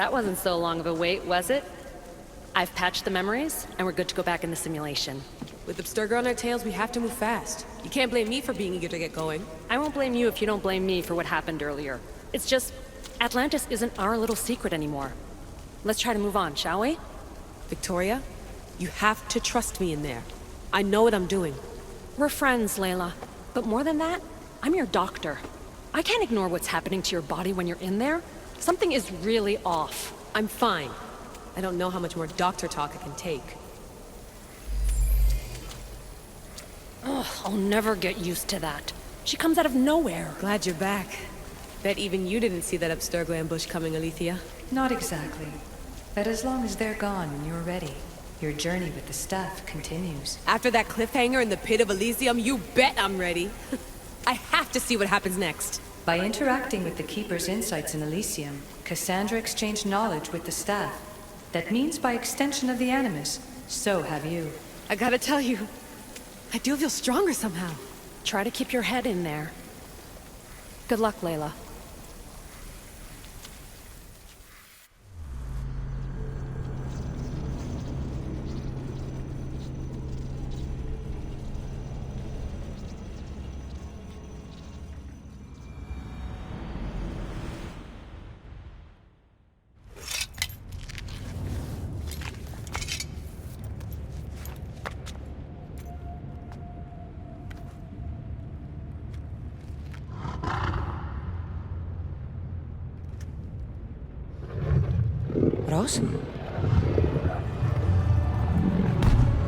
That wasn't so long of a wait, was it? I've patched the memories, and we're good to go back in the simulation. With Abstergo on our tails, we have to move fast. You can't blame me for being eager to get going. I won't blame you if you don't blame me for what happened earlier. It's just, Atlantis isn't our little secret anymore. Let's try to move on, shall we? Victoria, you have to trust me in there. I know what I'm doing. We're friends, Layla. But more than that, I'm your doctor. I can't ignore what's happening to your body when you're in there. Something is really off. I'm fine. I don't know how much more doctor talk I can take. Ugh, I'll never get used to that. She comes out of nowhere. Glad you're back. Bet even you didn't see that Abstergo ambush coming, Alethea. Not exactly. But as long as they're gone and you're ready, your journey with the staff continues. After that cliffhanger in the pit of Elysium, you bet I'm ready. I have to see what happens next. By interacting with the Keeper's insights in Elysium, Cassandra exchanged knowledge with the staff. That means by extension of the Animus, so have you. I gotta tell you, I do feel stronger somehow. Try to keep your head in there. Good luck, Layla. Ross?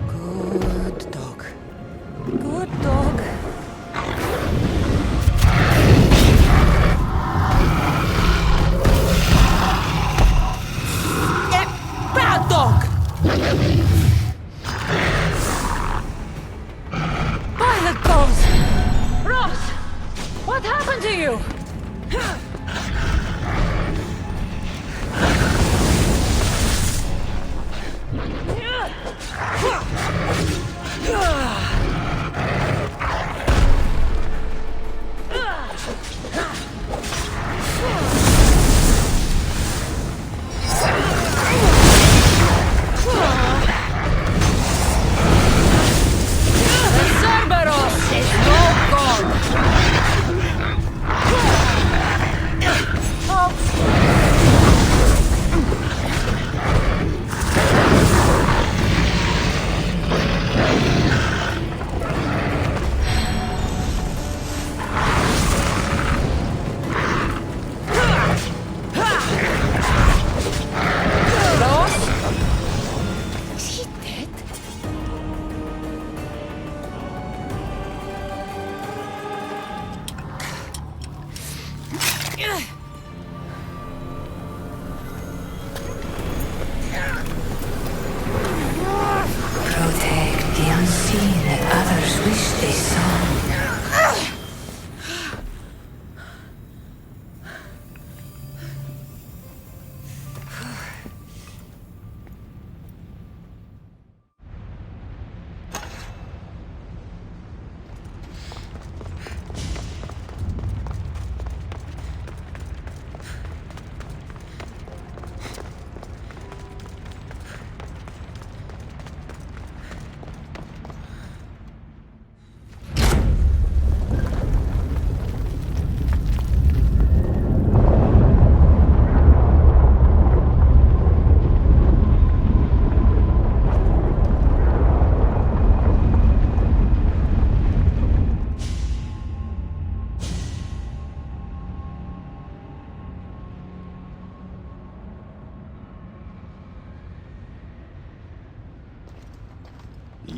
Good dog. Good dog. Bad dog! By the gods! Ross! What happened to you?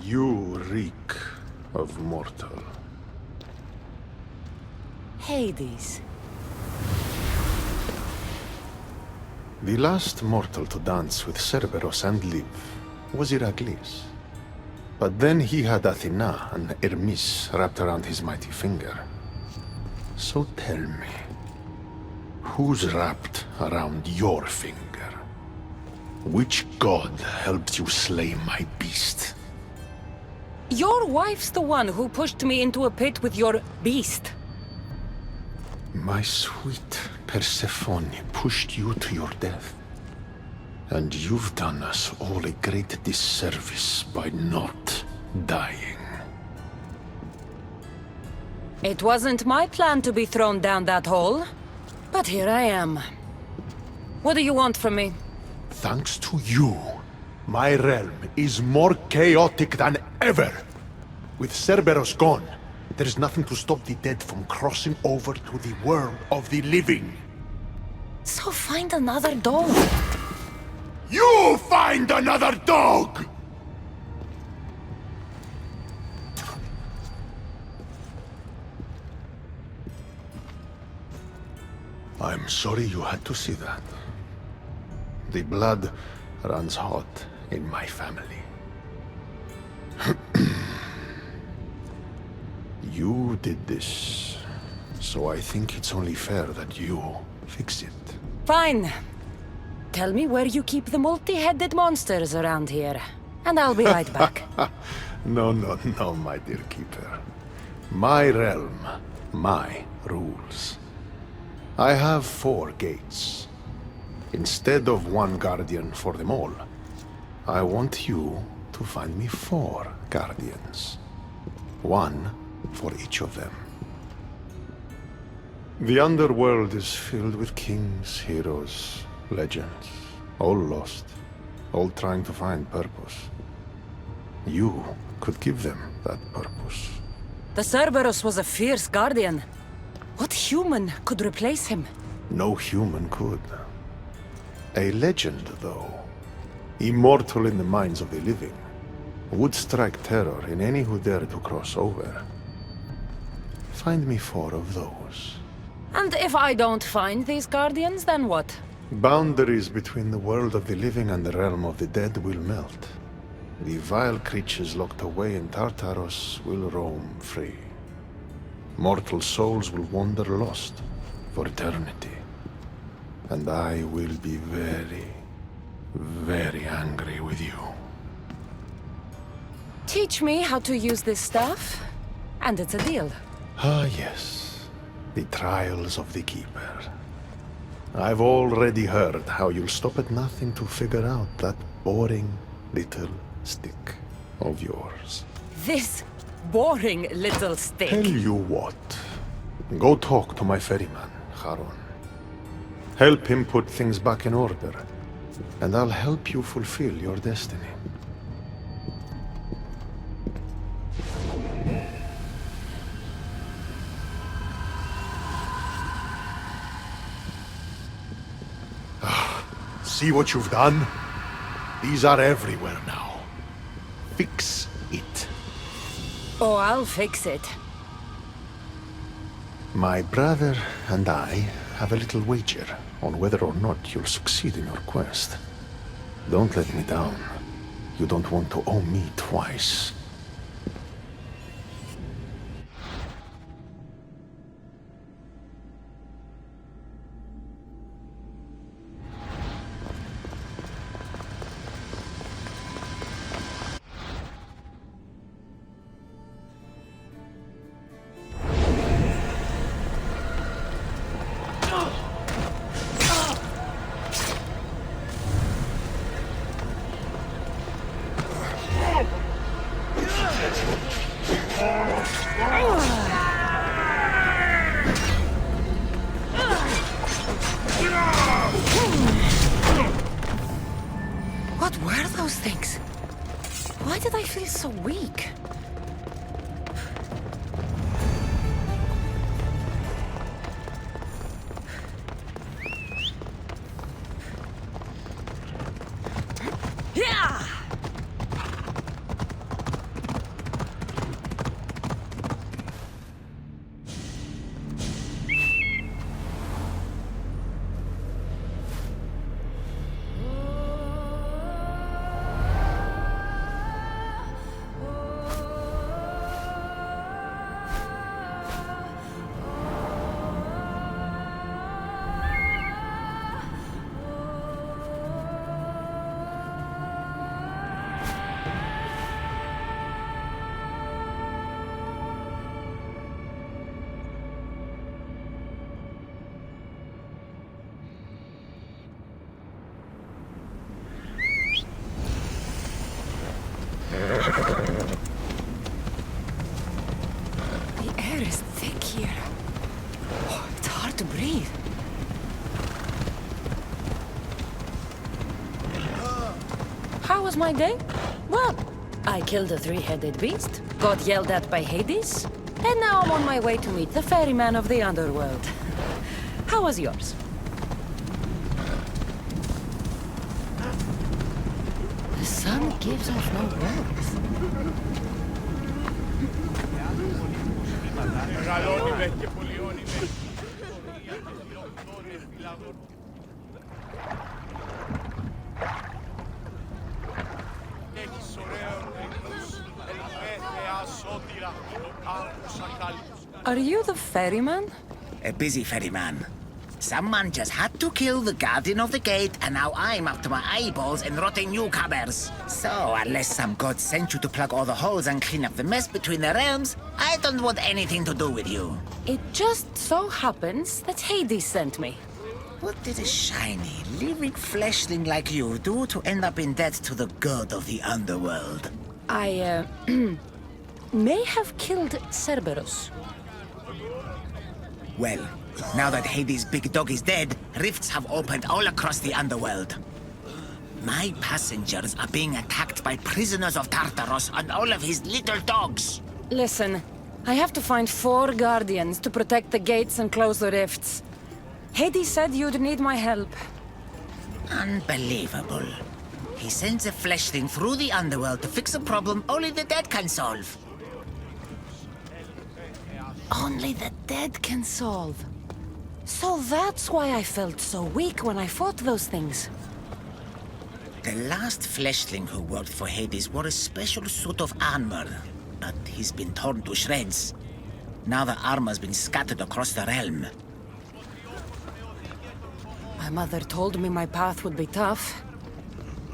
You reek of mortal. Hades. The last mortal to dance with Cerberus and live was Heracles. But then he had Athena and Hermes wrapped around his mighty finger. So tell me, who's wrapped around your finger? Which god helped you slay my beast? Your wife's the one who pushed me into a pit with your beast. My sweet Persephone pushed you to your death. And you've done us all a great disservice by not dying. It wasn't my plan to be thrown down that hole, but here I am. What do you want from me? Thanks to you, my realm is more chaotic than ever. With Cerberus gone, there's nothing to stop the dead from crossing over to the world of the living. So find another dog. You find another dog! I'm sorry you had to see that. The blood runs hot in my family. You did this, so I think it's only fair that you fix it. Fine. Tell me where you keep the multi-headed monsters around here, and I'll be right back. No, my dear keeper. My realm, my rules. I have 4 gates. Instead of 1 guardian for them all, I want you to find me 4 guardians. 1 for each of them. The underworld is filled with kings, heroes, legends, all lost, all trying to find purpose. You could give them that purpose. The Cerberus was a fierce guardian. What human could replace him? No human could. A legend, though, immortal in the minds of the living, would strike terror in any who dare to cross over. Find me 4 of those. And if I don't find these guardians, then what? Boundaries between the world of the living and the realm of the dead will melt. The vile creatures locked away in Tartaros will roam free. Mortal souls will wander lost for eternity. And I will be very, very angry with you. Teach me how to use this stuff, and it's a deal. Ah, yes. The trials of the Keeper. I've already heard how you'll stop at nothing to figure out that boring little stick of yours. This boring little stick. Tell you what. Go talk to my ferryman, Charon. Help him put things back in order, and I'll help you fulfill your destiny. See what you've done? These are everywhere now. Fix it. Oh, I'll fix it. My brother and I have a little wager on whether or not you'll succeed in your quest. Don't let me down. You don't want to owe me twice. What were those things? Why did I feel so weak? Yeah! was my day? Well, I killed a three-headed beast, got yelled at by Hades, and now I'm on my way to meet the ferryman of the underworld. How was yours? The sun gives off no warmth. Are you the ferryman? A busy ferryman. Someone just had to kill the guardian of the gate, and now I'm up to my eyeballs in rotting newcomers. So, unless some god sent you to plug all the holes and clean up the mess between the realms, I don't want anything to do with you. It just so happens that Hades sent me. What did a shiny, living fleshling like you do to end up in debt to the god of the underworld? I, may have killed Cerberus. Well, now that Hades' big dog is dead, rifts have opened all across the underworld. My passengers are being attacked by prisoners of Tartaros and all of his little dogs. Listen, I have to find 4 guardians to protect the gates and close the rifts. Hades said you'd need my help. Unbelievable. He sends a fleshling through the underworld to fix a problem only the dead can solve. Only the dead can solve. So that's why I felt so weak when I fought those things. The last fleshling who worked for Hades wore a special suit of armor, but he's been torn to shreds. Now the armor's been scattered across the realm. My mother told me my path would be tough,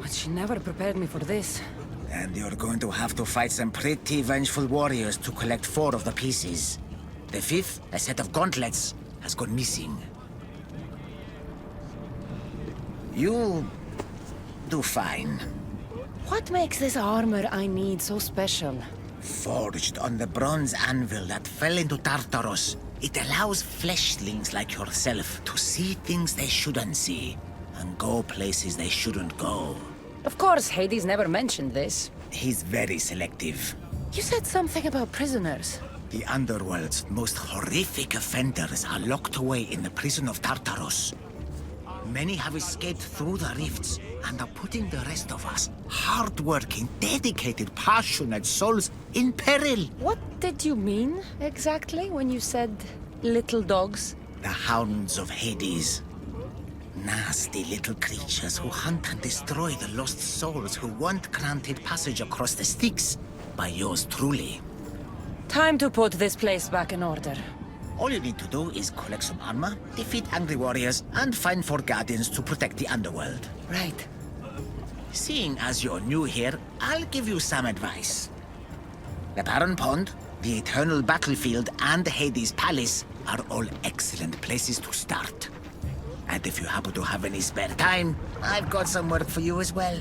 but she never prepared me for this. And you're going to have to fight some pretty vengeful warriors to collect 4 of the pieces. The 5th, a set of gauntlets, has gone missing. You'll do fine. What makes this armor I need so special? Forged on the bronze anvil that fell into Tartaros, it allows fleshlings like yourself to see things they shouldn't see, and go places they shouldn't go. Of course, Hades never mentioned this. He's very selective. You said something about prisoners. The underworld's most horrific offenders are locked away in the prison of Tartaros. Many have escaped through the rifts and are putting the rest of us, hard-working, dedicated, passionate souls, in peril. What did you mean, exactly, when you said little dogs? The hounds of Hades. Nasty little creatures who hunt and destroy the lost souls who weren't granted passage across the Styx by yours truly. Time to put this place back in order. All you need to do is collect some armor, defeat angry warriors, and find 4 guardians to protect the underworld. Right. Seeing as you're new here, I'll give you some advice. The Barren Pond, the Eternal Battlefield, and Hades' Palace are all excellent places to start. And if you happen to have any spare time, I've got some work for you as well.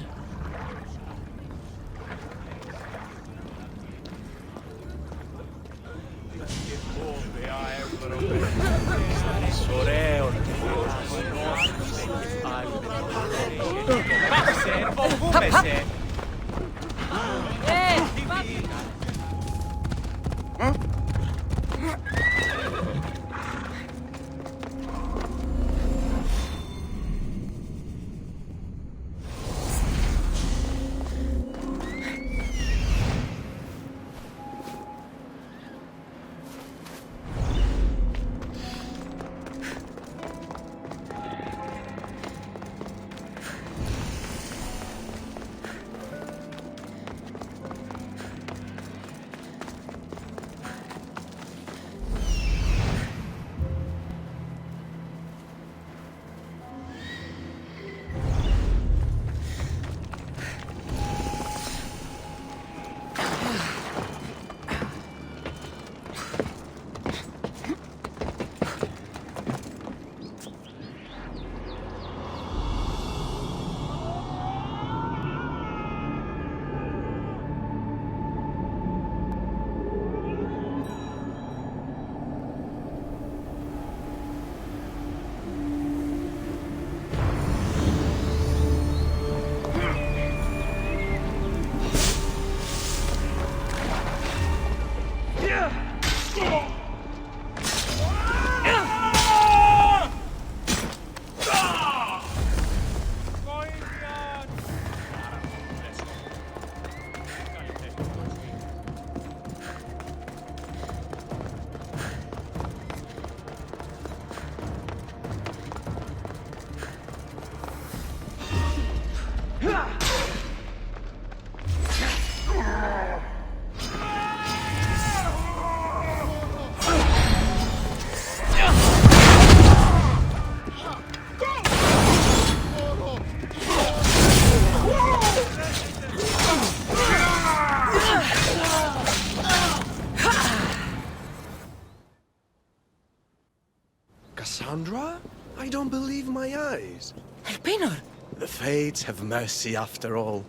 Cassandra? I don't believe my eyes. Elpenor! The fates have mercy after all.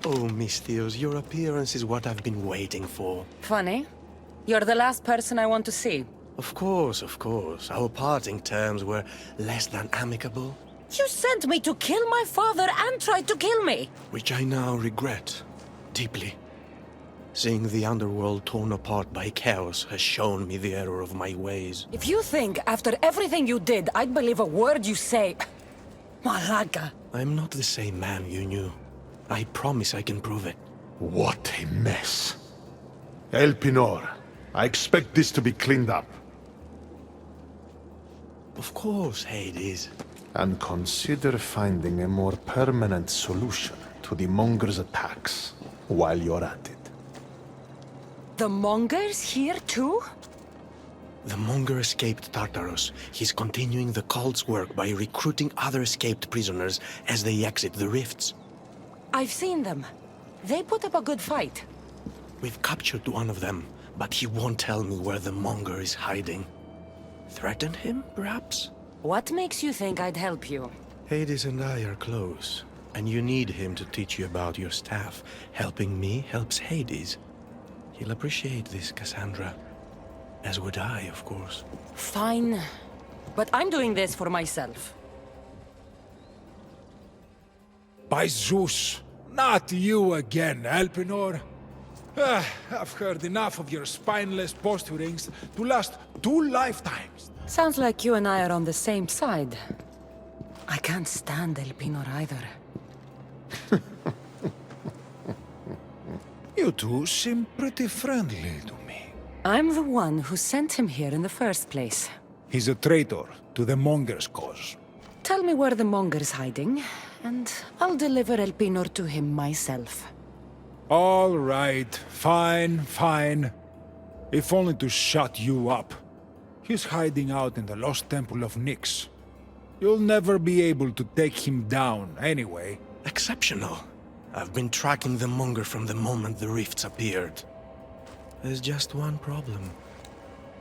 Oh, Miss Theos, your appearance is what I've been waiting for. Funny. You're the last person I want to see. Of course, of course. Our parting terms were less than amicable, You sent me to kill my father and tried to kill me! which I now regret deeply. Seeing the underworld torn apart by chaos has shown me the error of my ways. If you think, after everything you did, I'd believe a word you say... Malaga. I'm not the same man you knew. I promise I can prove it. What a mess. Elpenor, I expect this to be cleaned up. Of course, Hades. And consider finding a more permanent solution to the Monger's attacks while you're at it. The Mongers here too? The Monger escaped Tartarus. He's continuing the cult's work by recruiting other escaped prisoners as they exit the rifts. I've seen them. They put up a good fight. We've captured one of them, but he won't tell me where the Monger is hiding. Threaten him, perhaps? What makes you think I'd help you? Hades and I are close, and you need him to teach you about your staff. Helping me helps Hades. He'll appreciate this, Cassandra. As would I, of course. Fine. But I'm doing this for myself. By Zeus, not you again, Elpenor. I've heard enough of your spineless posturings to last 2 lifetimes. Sounds like you and I are on the same side. I can't stand Elpenor either. You two seem pretty friendly to me. I'm the one who sent him here in the first place. He's a traitor to the Monger's cause. Tell me where the Monger's hiding, and I'll deliver Elpenor to him myself. All right, fine, fine. If only to shut you up. He's hiding out in the lost temple of Nyx. You'll never be able to take him down anyway. Exceptional. I've been tracking the Monger from the moment the rifts appeared. There's just one problem.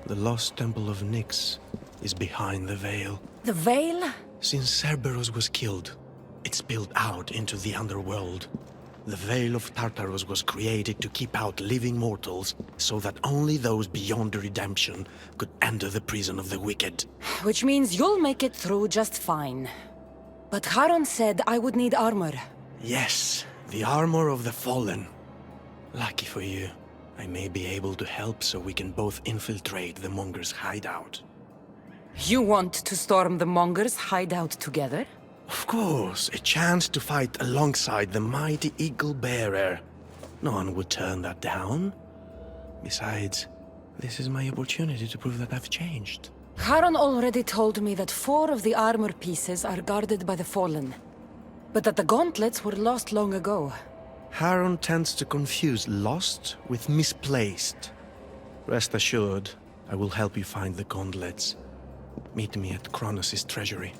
The lost temple of Nyx is behind the veil. The Veil? Since Cerberus was killed, it spilled out into the underworld. The Veil of Tartarus was created to keep out living mortals, so that only those beyond redemption could enter the prison of the wicked. Which means you'll make it through just fine. But Charon said I would need armor. Yes, the armor of the fallen. Lucky for you, I may be able to help so we can both infiltrate the Monger's hideout. You want to storm the Monger's hideout together? Of course, a chance to fight alongside the mighty Eagle-Bearer. No one would turn that down. Besides, this is my opportunity to prove that I've changed. Charon already told me that 4 of the armor pieces are guarded by the Fallen. But that the gauntlets were lost long ago. Charon tends to confuse lost with misplaced. Rest assured, I will help you find the gauntlets. Meet me at Kronos' treasury.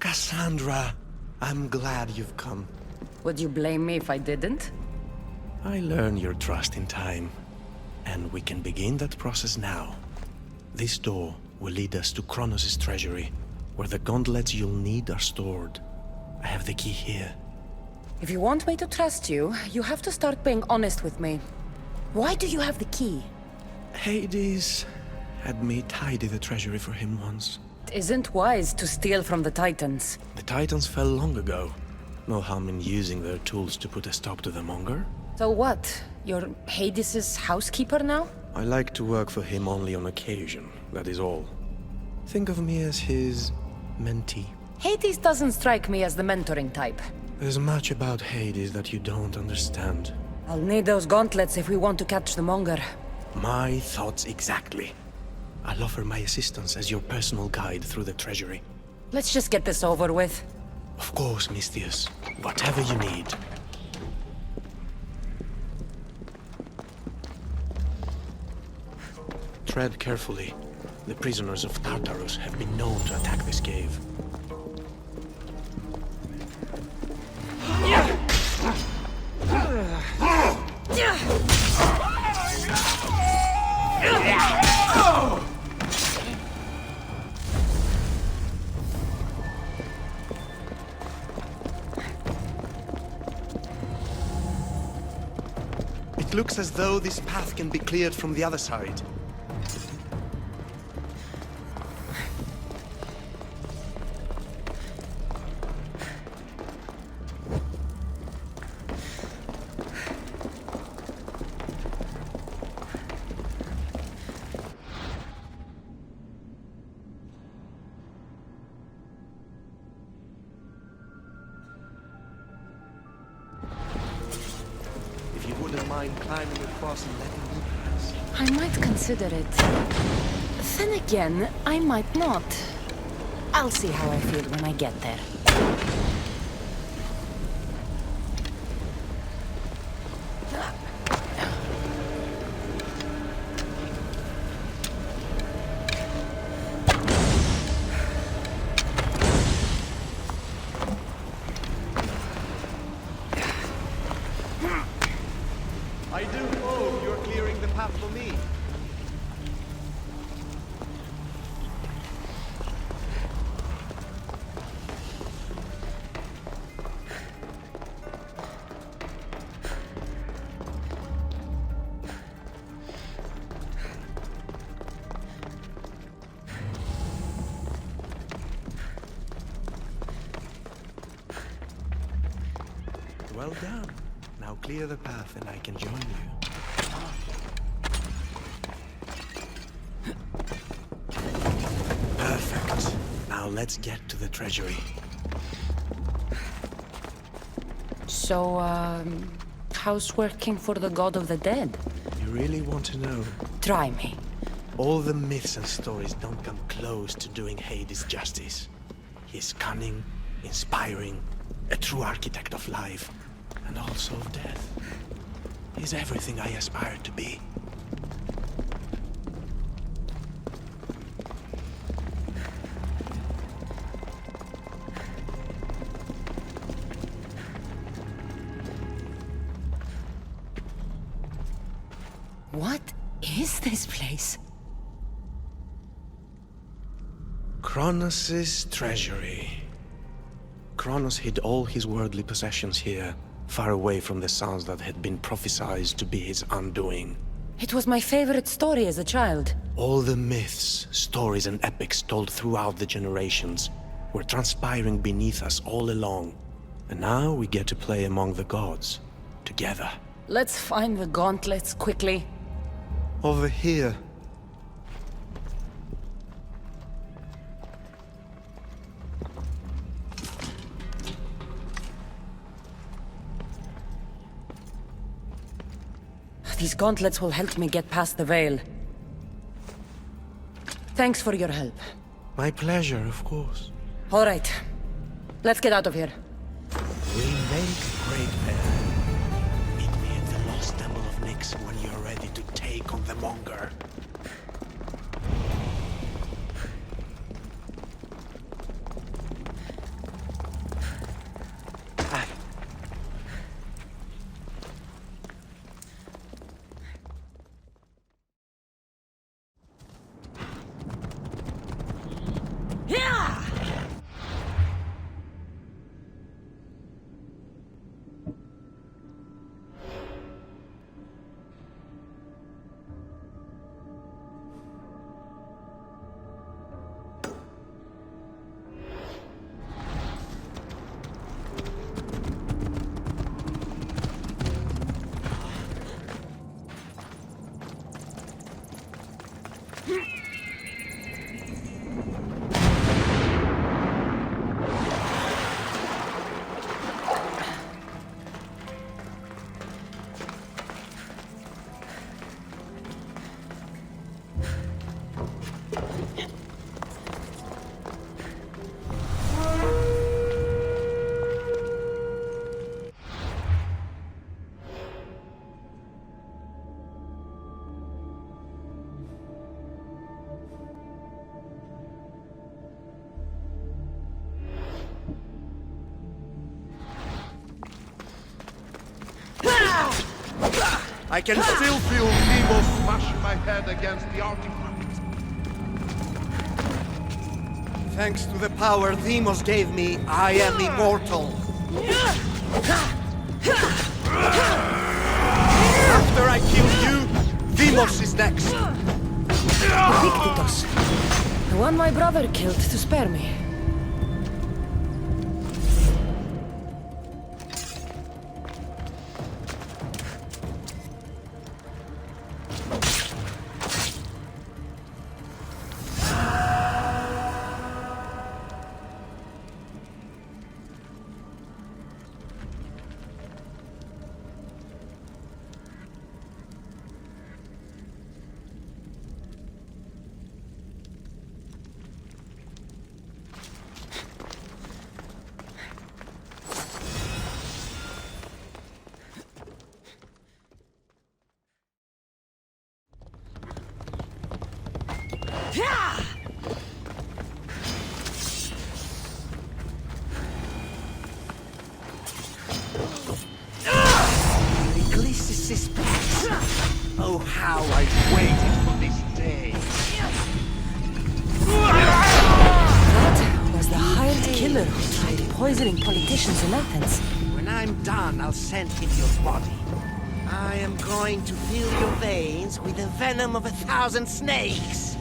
Cassandra, I'm glad you've come. Would you blame me if I didn't? I learn your trust in time, and we can begin that process now. This door will lead us to Kronos' treasury, where the gauntlets you'll need are stored. I have the key here. If you want me to trust you, you have to start being honest with me. Why do you have the key? Hades had me tidy the treasury for him once. It isn't wise to steal from the Titans. The Titans fell long ago. No harm in using their tools to put a stop to the Monger. So what? You're Hades' housekeeper now? I like to work for him only on occasion, that is all. Think of me as his mentee. Hades doesn't strike me as the mentoring type. There's much about Hades that you don't understand. I'll need those gauntlets if we want to catch the monger. My thoughts exactly. I'll offer my assistance as your personal guide through the treasury. Let's just get this over with. Of course, Misthios. Whatever you need. Tread carefully. The prisoners of Tartarus have been known to attack this cave. It looks as though this path can be cleared from the other side. If you wouldn't mind climbing across and letting me pass. I might consider it. Then again, I might not. I'll see how I feel when I get there. I do hope you're clearing the path for me. Well done. Now clear the path and I can join you. Perfect. Now let's get to the treasury. So, how's working for the god of the dead? You really want to know? Try me. All the myths and stories don't come close to doing Hades justice. He's cunning, inspiring, a true architect of life, and also of death. He's everything I aspire to be. What is this place? Kronos' treasury. Kronos hid all his worldly possessions here, far away from the sons that had been prophesied to be his undoing. It was my favorite story as a child. All the myths, stories, and epics told throughout the generations were transpiring beneath us all along. And now we get to play among the gods, together. Let's find the gauntlets quickly. Over here. These gauntlets will help me get past the veil. Thanks for your help. My pleasure, of course. All right. Let's get out of here. We make a great pair. Meet me at the lost temple of Nyx when you're ready to take on the monger. I can still feel Demos smash my head against the artifact. Thanks to the power Demos gave me, I am immortal. After I kill you, Demos is next. Epictetus. The one my brother killed to spare me. Releases suspense. Oh, how I've waited for this day. That was the hired killer who tried poisoning politicians in Athens. When I'm done, I'll send him your body. I am going to fill your veins with the venom of 1,000 snakes.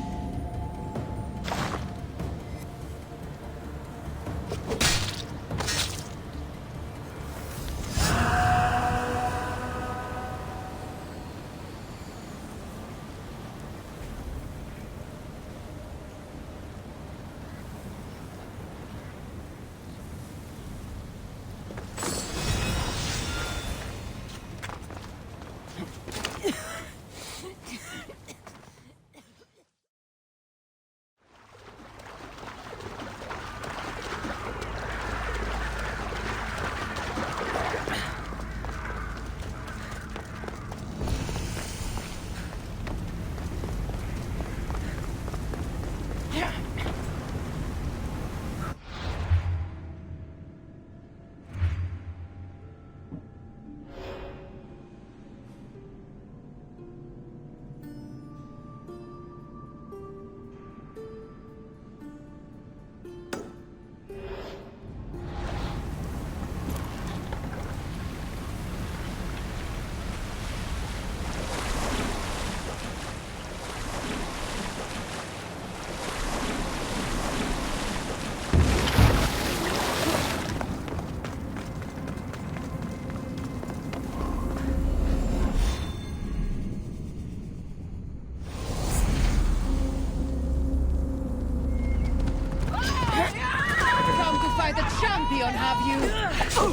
Have you?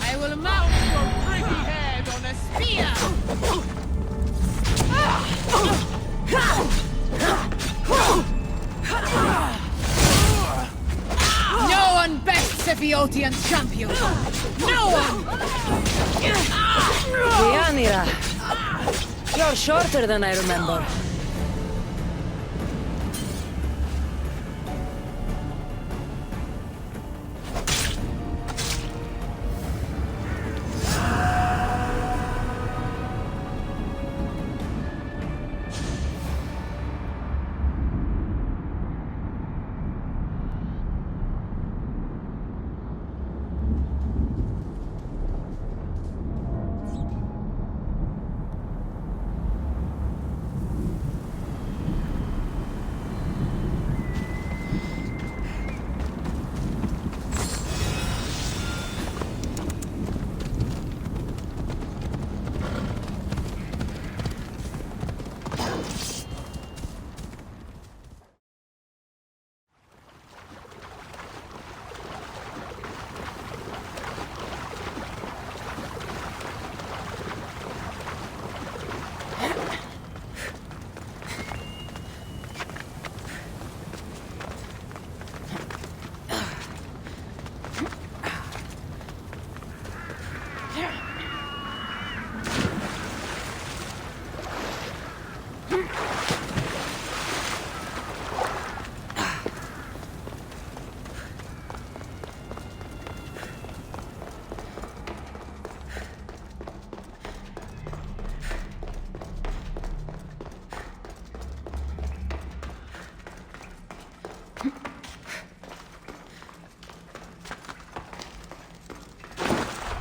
I will mount your pretty head on a spear! No one bests a Phaeotian champion! No one! Deianira, you're shorter than I remember.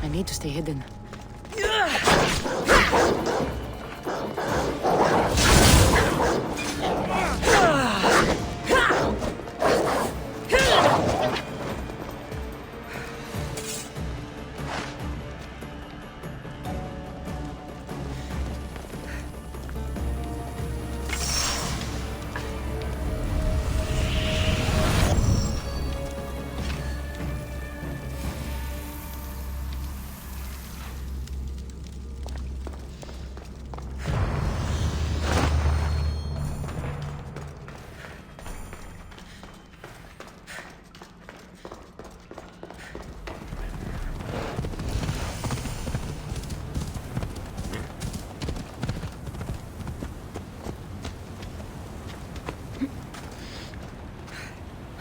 I need to stay hidden.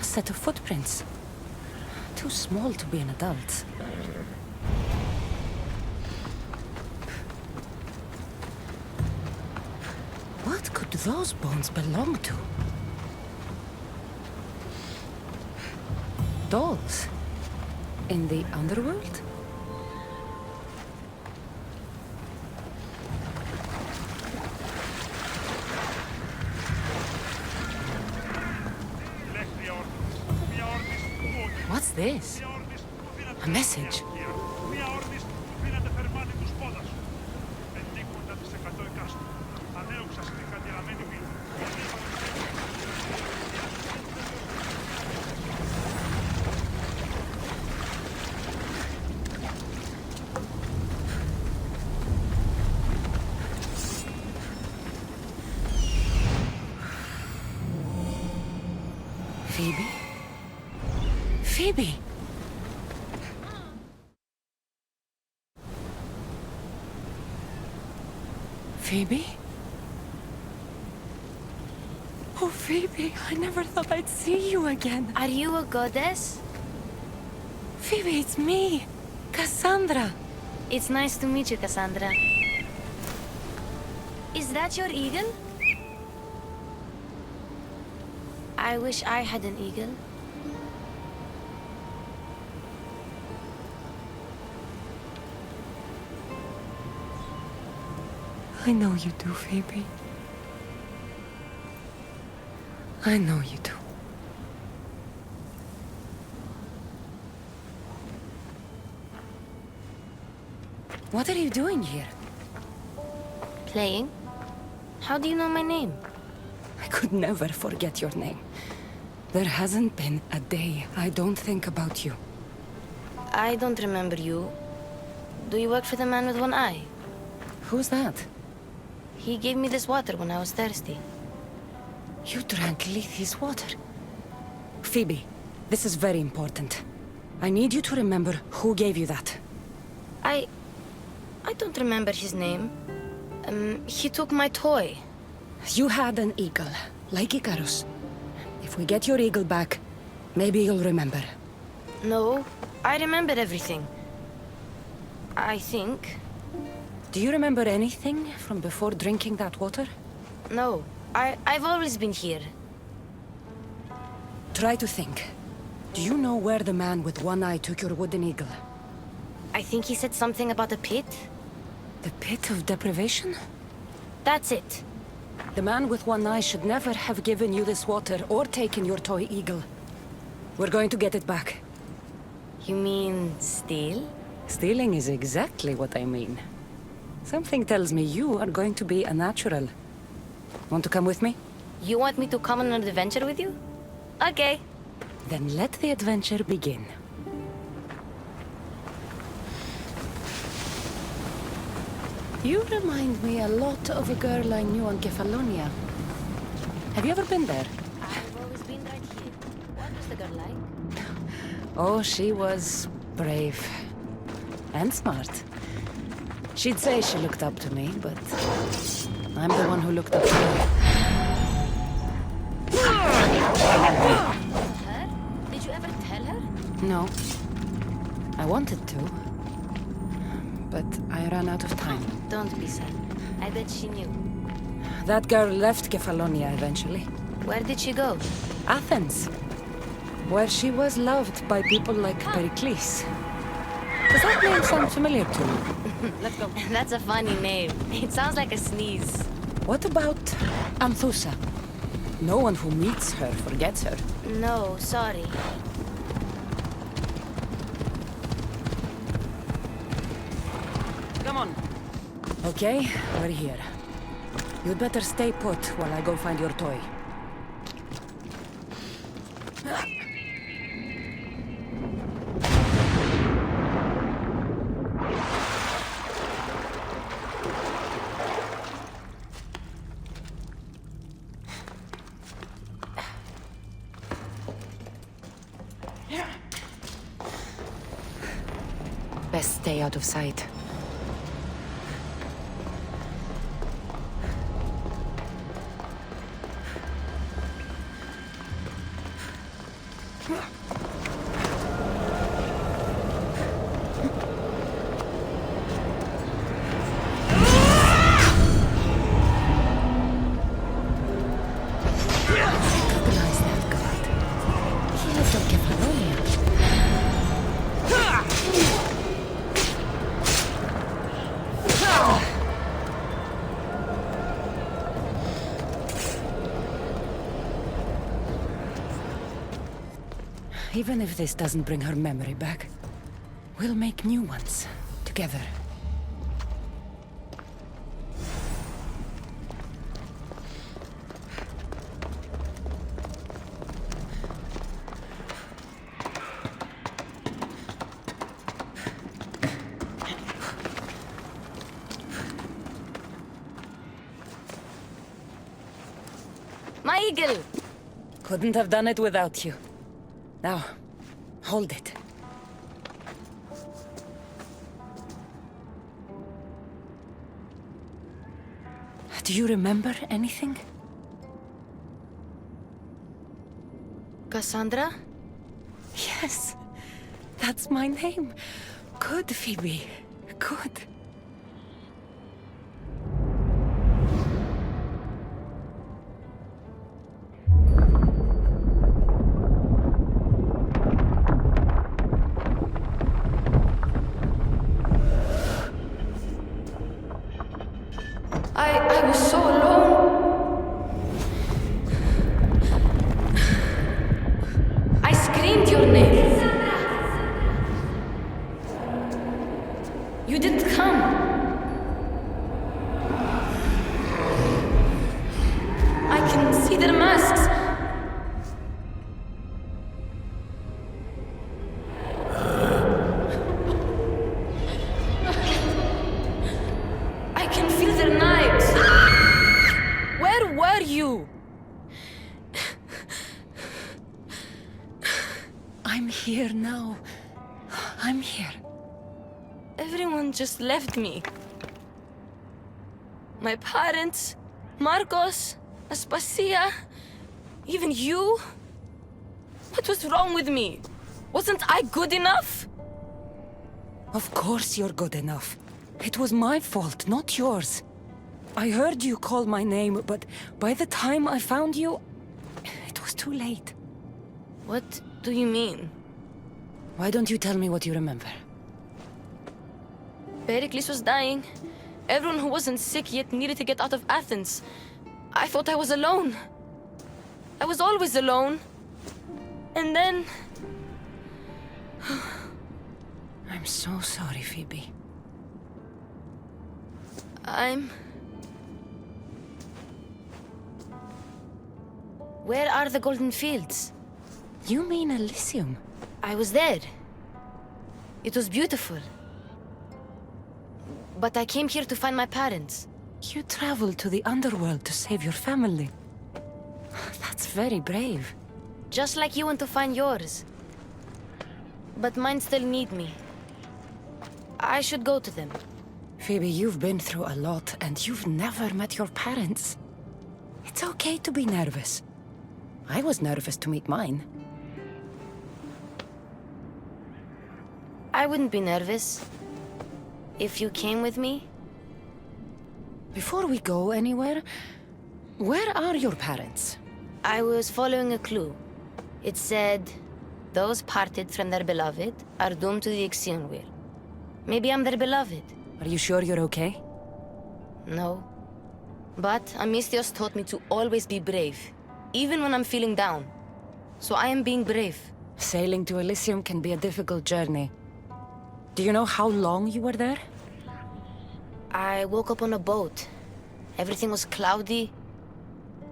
Set of footprints. Too small to be an adult. What could those bones belong to? Dolls? In the underworld? What's this? A message. Phoebe? Phoebe! Phoebe? Oh, Phoebe, I never thought I'd see you again. Are you a goddess? Phoebe, it's me, Cassandra. It's nice to meet you, Cassandra. Is that your eagle? I wish I had an eagle. I know you do, Phoebe. I know you do. What are you doing here? Playing? How do you know my name? I could never forget your name. There hasn't been a day I don't think about you. I don't remember you. Do you work for the man with one eye? Who's that? He gave me this water when I was thirsty. You drank Lethe's water. Phoebe, this is very important. I need you to remember who gave you that. I don't remember his name. He took my toy. You had an eagle, like Icarus. If we get your eagle back, maybe you'll remember. No, I remember everything. I think. Do you remember anything from before drinking that water? No, I've always been here. Try to think. Do you know where the man with one eye took your wooden eagle? I think he said something about a pit. The pit of deprivation? That's it. The man with one eye should never have given you this water or taken your toy eagle. We're going to get it back. You mean steal? Stealing is exactly what I mean. Something tells me you are going to be a natural. Want to come with me? You want me to come on an adventure with you? Okay. Then let the adventure begin. You remind me a lot of a girl I knew on Kefalonia. Have you ever been there? I've always been right here. What was the girl like? Oh, she was brave. And smart. She'd say she looked up to me, but I'm the one who looked up to her. Her? Did you ever tell her? No. I wanted to. But I ran out of time. Don't be sad. I bet she knew. That girl left Kefalonia eventually. Where did she go? Athens. where she was loved by people like Pericles. Does that name sound familiar to you? Let's go. That's a funny name. It sounds like a sneeze. What about Anthusa? No one who meets her forgets her. No, sorry. Come on. Okay, we're here. You'd better stay put while I go find your toy. Best stay out of sight. Recognize that god. He lived on Kefalonia. Even if this doesn't bring her memory back, we'll make new ones, together. My eagle! Couldn't have done it without you. Now, hold it. Do you remember anything? Cassandra? Yes, that's my name. Good, Phoebe. Good. I was so alone. I screamed your name. You didn't come. I can see their masks. I can feel their knives. Where were you? I'm here now. I'm here. Everyone just left me. My parents, Marcos, Aspasia, even you. What was wrong with me? Wasn't I good enough? Of course you're good enough. It was my fault, not yours. I heard you call my name, but by the time I found you, it was too late. What do you mean? Why don't you tell me what you remember? Pericles was dying. Everyone who wasn't sick yet needed to get out of Athens. I thought I was alone. I was always alone. And then... I'm so sorry, Phoebe. Where are the Golden Fields? You mean Elysium? I was there. It was beautiful. But I came here to find my parents. You traveled to the underworld to save your family. That's very brave. Just like you went to find yours. But mine still need me. I should go to them. Phoebe, you've been through a lot, and you've never met your parents. It's okay to be nervous. I was nervous to meet mine. I wouldn't be nervous. If you came with me? Before we go anywhere, where are your parents? I was following a clue. It said, Those parted from their beloved are doomed to the Ixion Wheel. Maybe I'm their beloved. Are you sure you're okay? No. But Amistios taught me to always be brave, even when I'm feeling down. So I am being brave. Sailing to Elysium can be a difficult journey. Do you know how long you were there? I woke up on a boat. Everything was cloudy.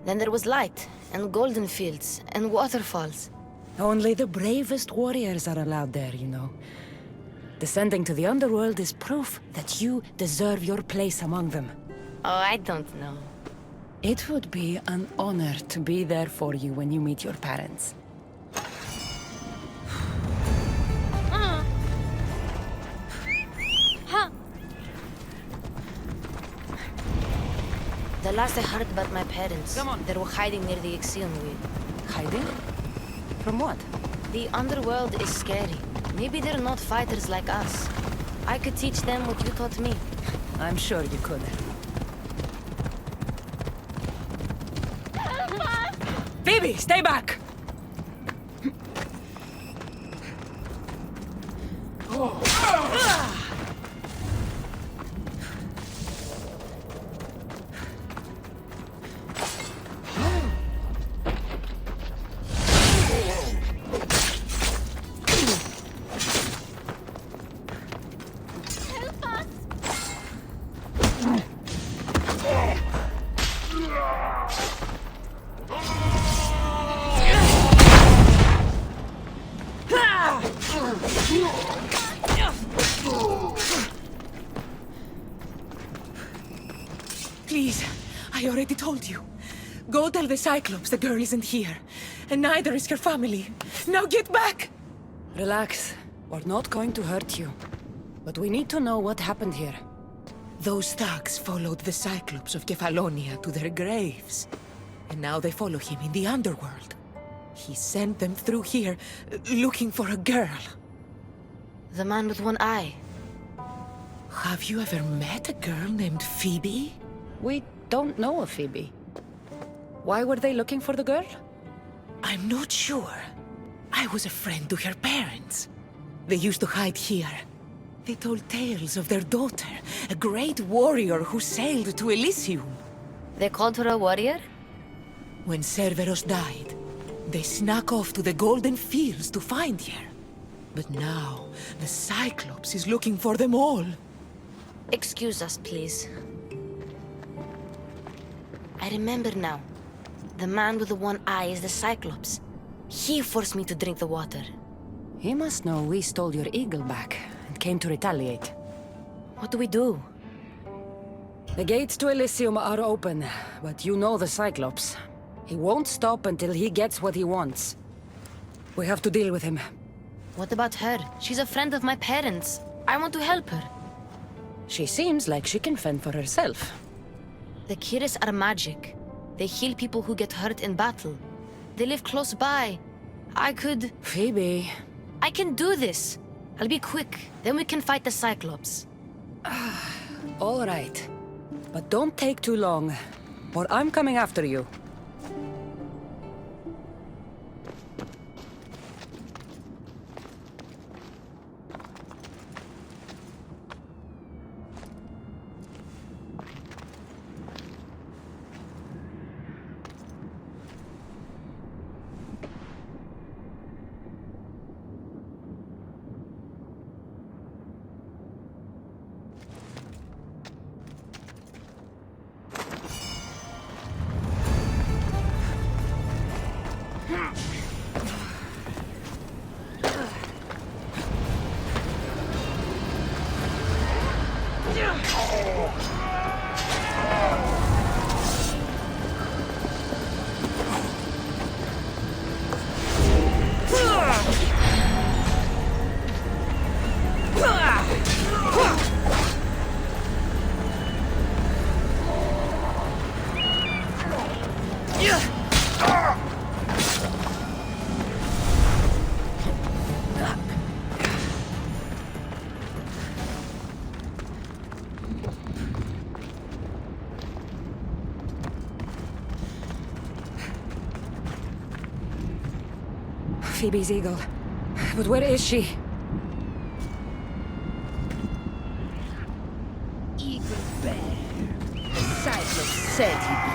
Then there was light, and golden fields, and waterfalls. Only the bravest warriors are allowed there, you know. Descending to the underworld is proof that you deserve your place among them. Oh, I don't know. It would be an honor to be there for you when you meet your parents. The last I heard about my parents, they were hiding near the Ixion Wheel. Hiding? From what? The underworld is scary. Maybe they're not fighters like us. I could teach them what you taught me. I'm sure you could. Phoebe, stay back! Please, I already told you. Go tell the Cyclops the girl isn't here. And neither is her family. Now get back! Relax. We're not going to hurt you. But we need to know what happened here. Those thugs followed the Cyclops of Kefalonia to their graves. And now they follow him in the underworld. He sent them through here, looking for a girl. The man with one eye. Have you ever met a girl named Phoebe? We don't know of Phoebe. Why were they looking for the girl? I'm not sure. I was a friend to her parents. They used to hide here. They told tales of their daughter, a great warrior who sailed to Elysium. They called her a warrior? When Cerberus died, they snuck off to the Golden Fields to find her. But now, the Cyclops is looking for them all. Excuse us, please. I remember now. The man with the one eye is the Cyclops. He forced me to drink the water. He must know we stole your eagle back and came to retaliate. What do we do? The gates to Elysium are open, but you know the Cyclops. He won't stop until he gets what he wants. We have to deal with him. What about her? She's a friend of my parents. I want to help her. She seems like she can fend for herself. The Kiris are magic. They heal people who get hurt in battle. They live close by. I could... Phoebe... I can do this. I'll be quick. Then we can fight the Cyclops. All right. But don't take too long, or I'm coming after you. Phoebe's eagle. But where is she? Eagle bear. The Cyclops said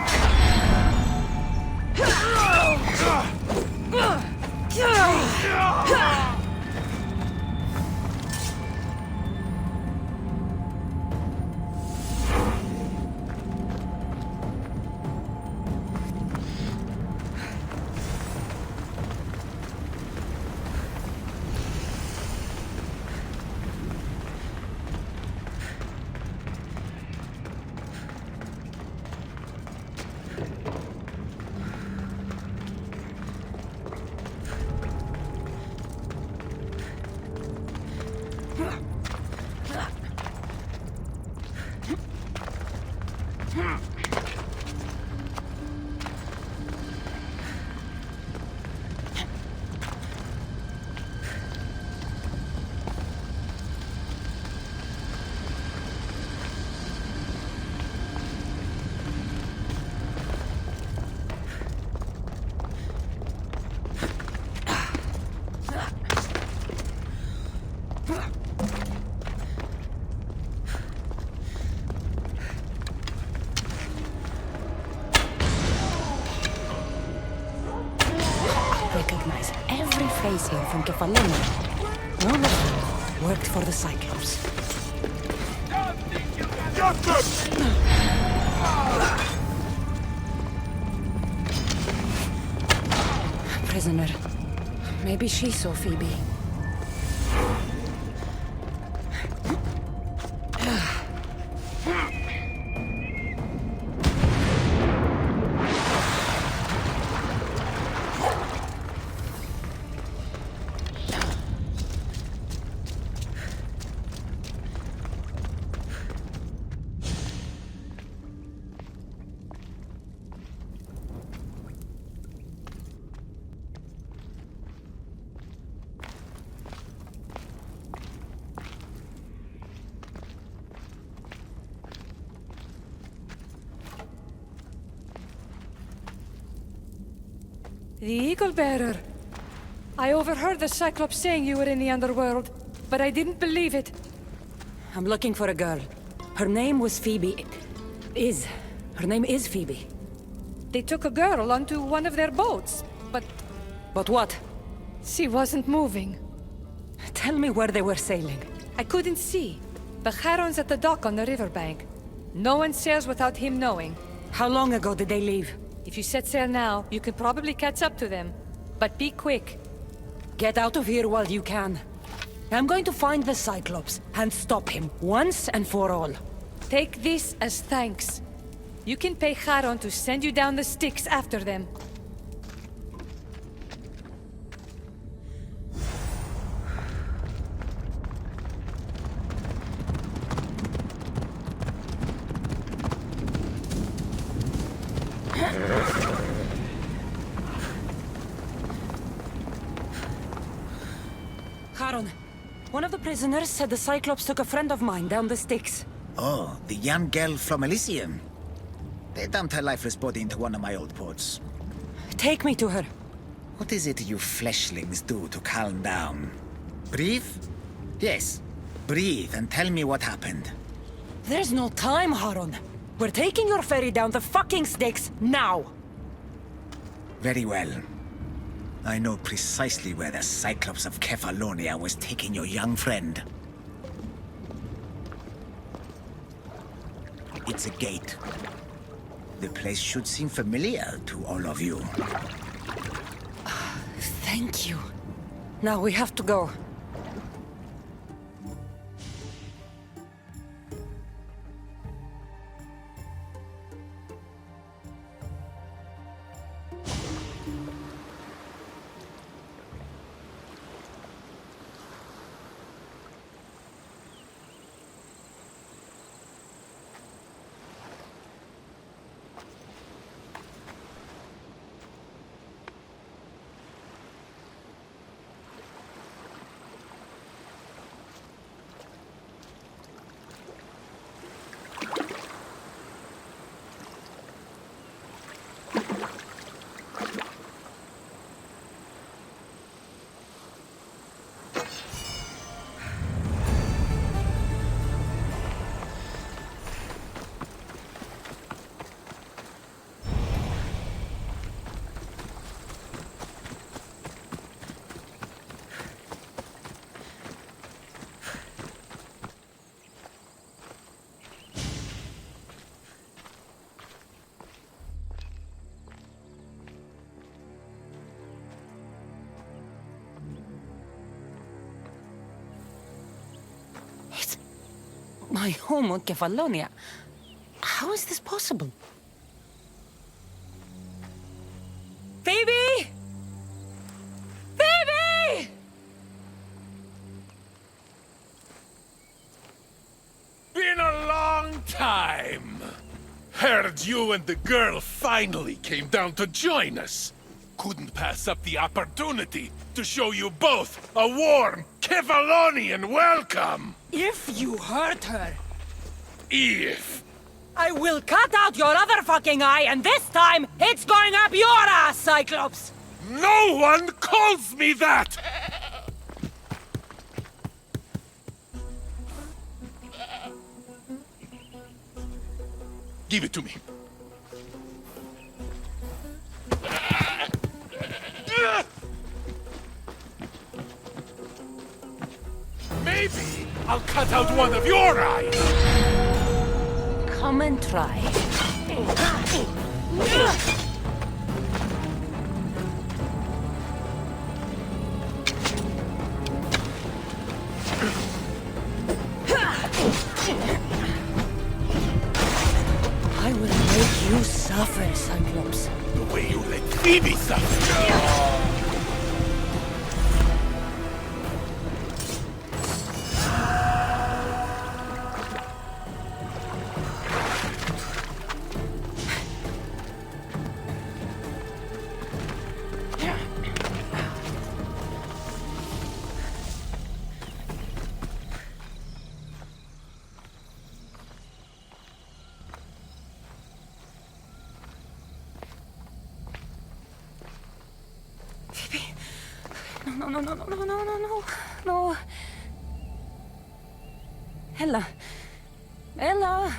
he'd recognize every face here from Kefalonia. One of them worked for the Cyclops. Prisoner. Maybe she saw Phoebe. The Eagle Bearer. I overheard the Cyclops saying you were in the underworld, but I didn't believe it. I'm looking for a girl. Her name was Phoebe. Her name is Phoebe. They took a girl onto one of their boats, but But what? she wasn't moving. Tell me where they were sailing. I couldn't see. The Charon's at the dock on the riverbank. No one sails without him knowing. How long ago did they leave? If you set sail now, you can probably catch up to them. But be quick. Get out of here while you can. I'm going to find the Cyclops and stop him once and for all. Take this as thanks. You can pay Charon to send you down the Styx after them. Charon, one of the prisoners said the Cyclops took a friend of mine down the Styx. Oh, the young girl from Elysium. They dumped her lifeless body into one of my old ports. Take me to her. What is it you fleshlings do to calm down? Breathe? Yes, breathe and tell me what happened. There's no time, Charon. We're taking your ferry down the fucking Styx now. Very well. I know precisely where the Cyclops of Kefalonia was taking your young friend. It's a gate. The place should seem familiar to all of you. Thank you. Now we have to go. my home on Kefalonia. How is this possible? Phoebe! Phoebe! Been a long time. Heard you and the girl finally came down to join us. Couldn't pass up the opportunity to show you both a warm Kefalonian welcome. If you hurt her, If. I will cut out your other fucking eye, and this time, it's going up your ass, Cyclops! No one calls me that! Give it to me. Maybe I'll cut out one of your eyes. Come and try. I will make you suffer, Cyclops. The way you let Phoebe suffer. No. Ella. Ella.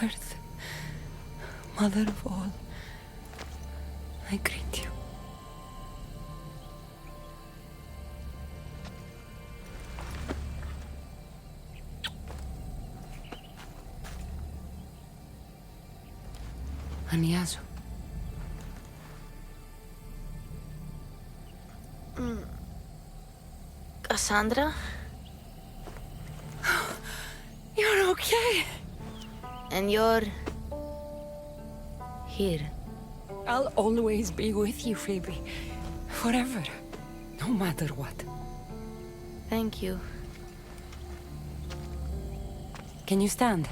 Earth, Mother of all, I greet you. Aniazo. Cassandra? You're okay. And you're... here. I'll always be with you, Phoebe. Forever. No matter what. Thank you. Can you stand?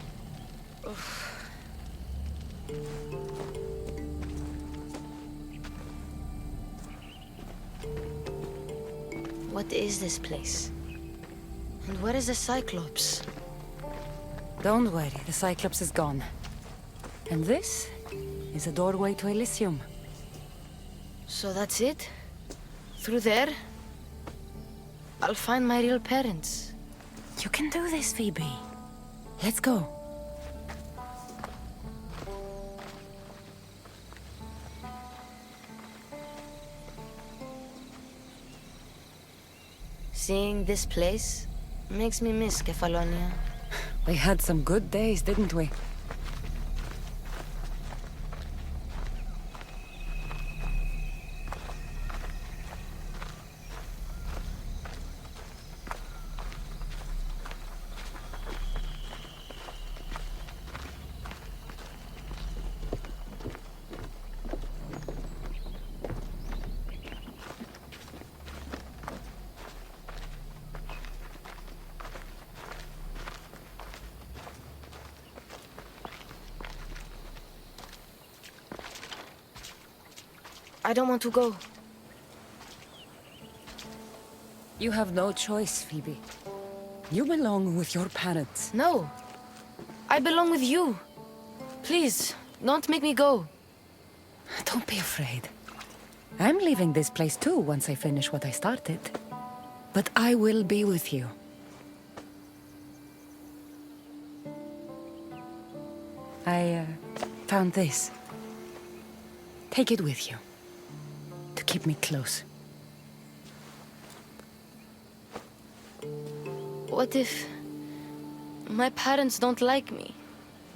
What is this place? And where is the Cyclops? Don't worry, the Cyclops is gone. And this is a doorway to Elysium. So that's it? Through there? I'll find my real parents. You can do this, Phoebe. Let's go. Seeing this place makes me miss Kefalonia. We had some good days, didn't we? I don't want to go. You have no choice, Phoebe. You belong with your parents. No. I belong with you. Please, don't make me go. Don't be afraid. I'm leaving this place too once I finish what I started. But I will be with you. I found this. Take it with you. To keep me close. What if my parents don't like me?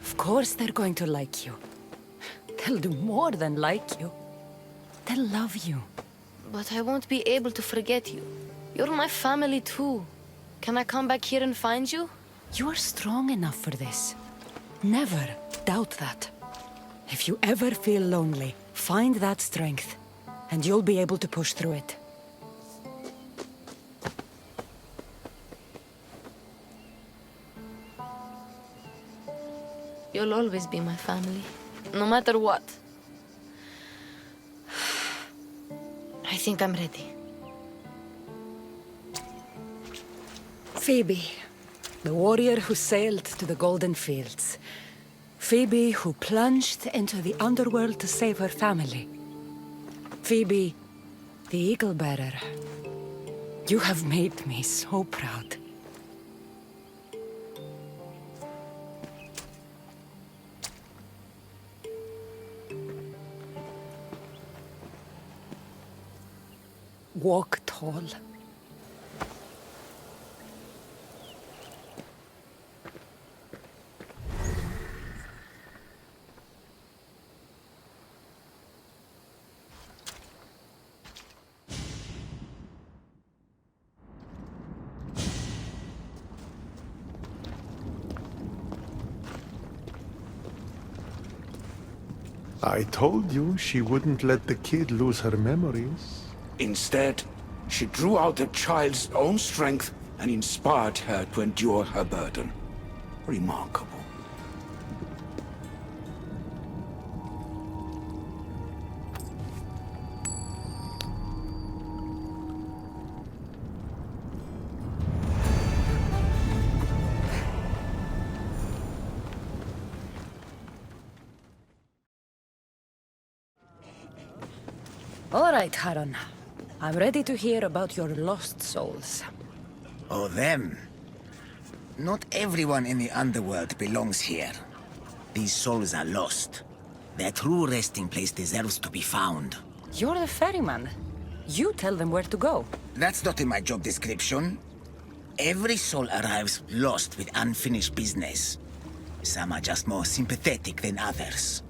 Of course they're going to like you. They'll do more than like you. They'll love you. But I won't be able to forget you. You're my family too. Can I come back here and find you? You are strong enough for this. Never doubt that. If you ever feel lonely, find that strength, and you'll be able to push through it. You'll always be my family, no matter what. I think I'm ready. Phoebe, the warrior who sailed to the Golden Fields. Phoebe who plunged into the underworld to save her family. Phoebe, the Eagle Bearer. You have made me so proud. Walk tall. I told you she wouldn't let the kid lose her memories. Instead, she drew out the child's own strength and inspired her to endure her burden. Remarkable. All right, Haran. I'm ready to hear about your lost souls. Oh, them. Not everyone in the underworld belongs here. These souls are lost. Their true resting place deserves to be found. You're the ferryman. You tell them where to go. That's not in my job description. Every soul arrives lost with unfinished business. Some are just more sympathetic than others.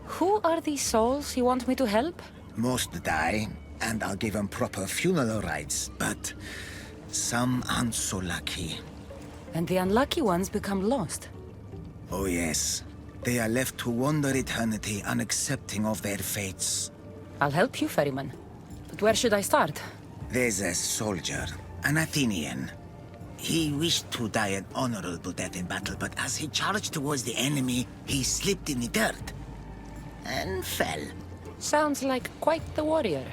Who are these souls you want me to help? Most die, and I'll give them proper funeral rites, but some aren't so lucky. And the unlucky ones become lost. Oh yes. They are left to wander eternity unaccepting of their fates. I'll help you, ferryman. But where should I start? There's a soldier, an Athenian. He wished to die an honorable death in battle, but as he charged towards the enemy, he slipped in the dirt and fell. Sounds like quite the warrior.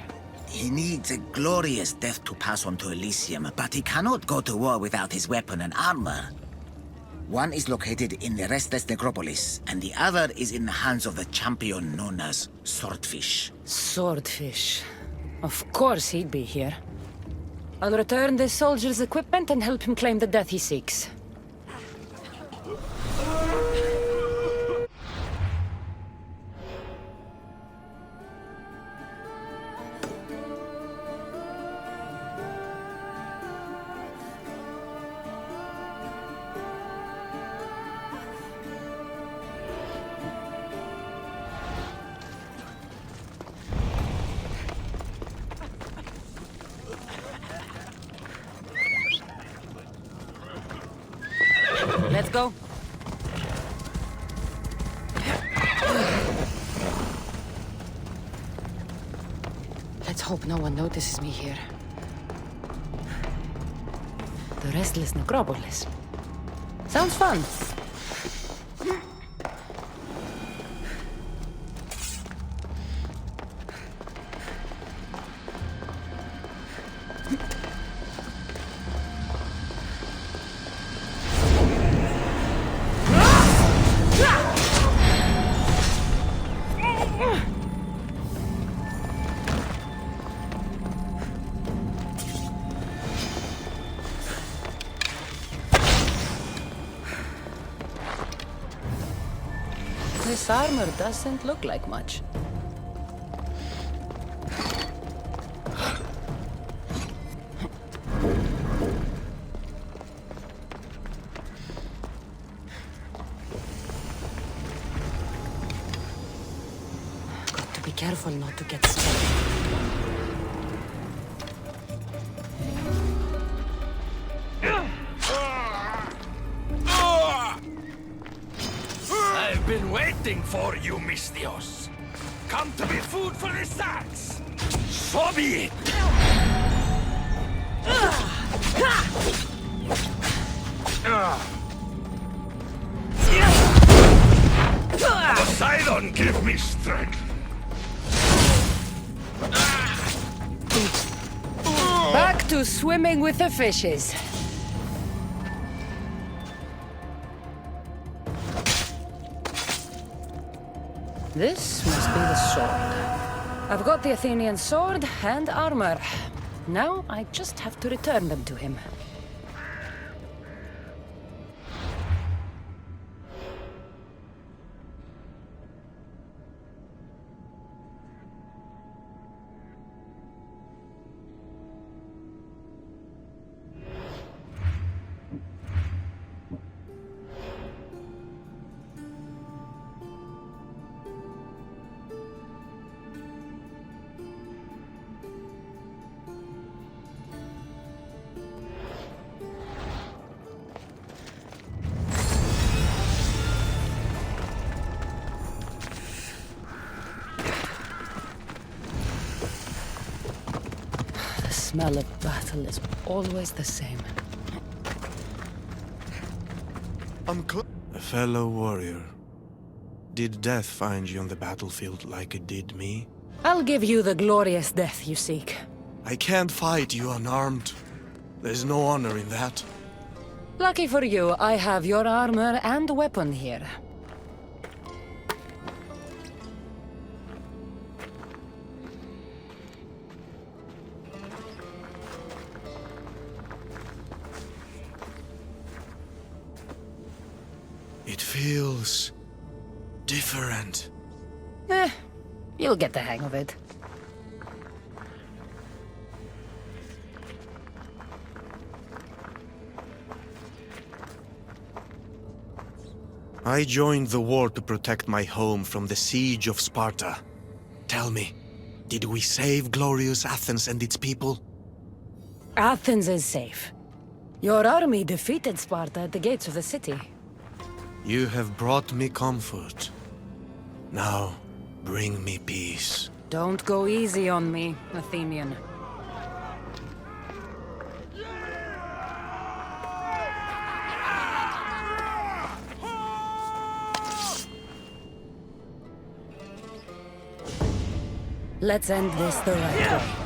He needs a glorious death to pass on to Elysium, but he cannot go to war without his weapon and armor. One is located in the restless necropolis, and the other is in the hands of the champion known as Swordfish. Swordfish. Of course he'd be here. I'll return this soldier's equipment and help him claim the death he seeks. Let's go. Let's hope no one notices me here. The restless necropolis. Sounds fun. This armor doesn't look like much. careful not to get stuck. I've been waiting for you, Mistios. Come to be food for the sacks. So be it. Poseidon, give me strength. Back to swimming with the fishes. This must be the sword. I've got the Athenian sword and armor. Now I just have to return them to him. The smell of battle is always the same. A fellow warrior. Did death find you on the battlefield like it did me? I'll give you the glorious death you seek. I can't fight you unarmed. There's no honor in that. Lucky for you, I have your armor and weapon here. It feels different. You'll get the hang of it. I joined the war to protect my home from the siege of Sparta. Tell me, did we save glorious Athens and its people? Athens is safe. Your army defeated Sparta at the gates of the city. You have brought me comfort. Now, bring me peace. Don't go easy on me, Athenian. Let's end this the right way.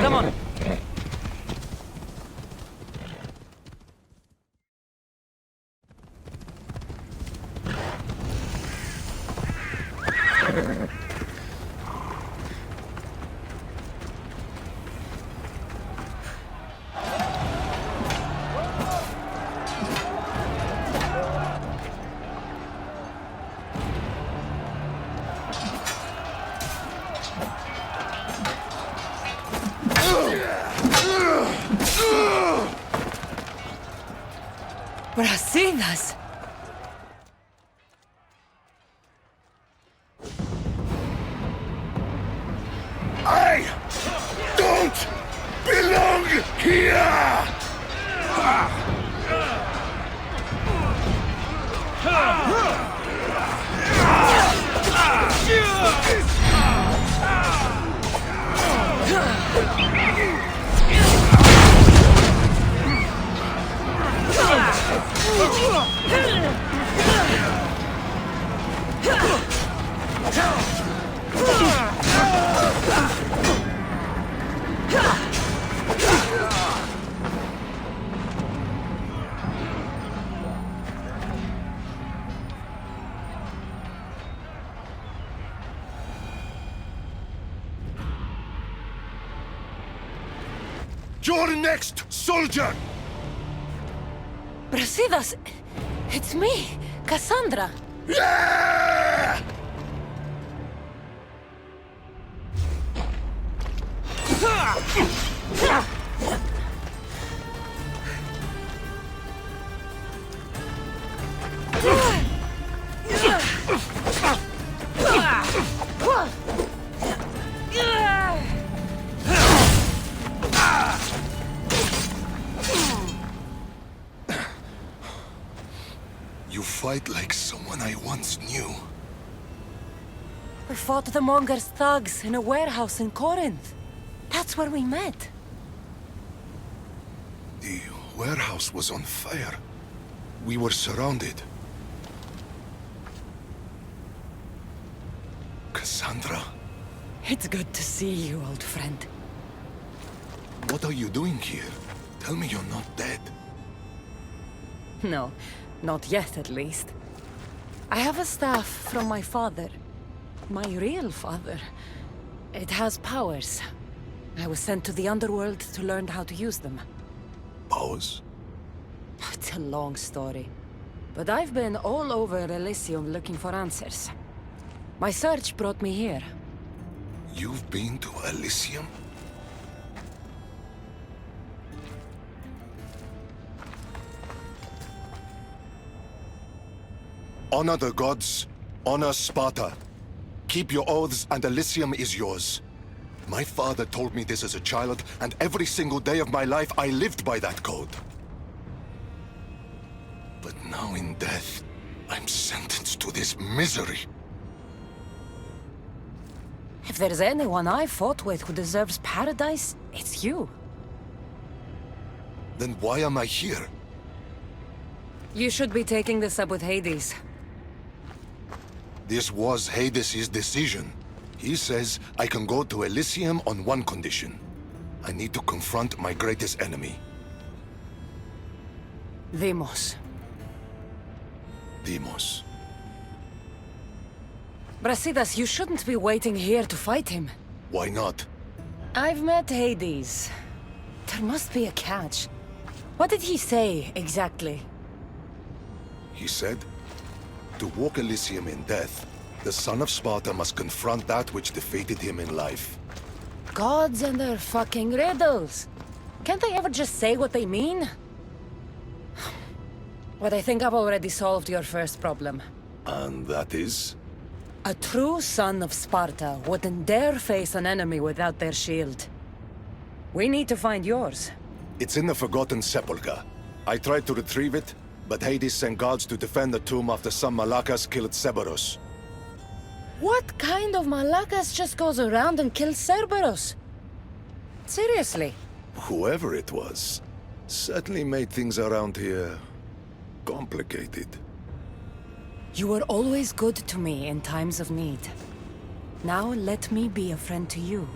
Come on. Brasidas! I don't belong here! You're next, soldier! Brasidas! It's me, Cassandra! Yeah! You fight like someone I once knew. We fought the Monger's thugs in a warehouse in Corinth. That's where we met. The warehouse was on fire. We were surrounded. Cassandra, It's good to see you, old friend. what are you doing here? Tell me you're not dead. No, not yet at least. I have a staff from my father. My real father. It has powers. I was sent to the underworld to learn how to use them. Powers? It's a long story. But I've been all over Elysium looking for answers. My search brought me here. You've been to Elysium? Honor the gods. Honor Sparta. Keep your oaths and Elysium is yours. My father told me this as a child, and every single day of my life I lived by that code. But now in death, I'm sentenced to this misery. If there's anyone I fought with who deserves paradise, it's you. Then why am I here? You should be taking this up with Hades. This was Hades' decision. He says I can go to Elysium on one condition. I need to confront my greatest enemy. Deimos. Deimos. Brasidas, you shouldn't be waiting here to fight him. Why not? I've met Hades. There must be a catch. What did he say, exactly? He said, to walk Elysium in death, the son of Sparta must confront that which defeated him in life. Gods and their fucking riddles. Can't they ever just say what they mean? But I think I've already solved your first problem. And that is? A true son of Sparta wouldn't dare face an enemy without their shield. We need to find yours. It's in the Forgotten Sepulchre. I tried to retrieve it, but Hades sent guards to defend the tomb after some Malakas killed Cerberus. What kind of Malakas just goes around and kills Cerberus? Seriously? Whoever it was, certainly made things around here complicated. You were always good to me in times of need. Now let me be a friend to you.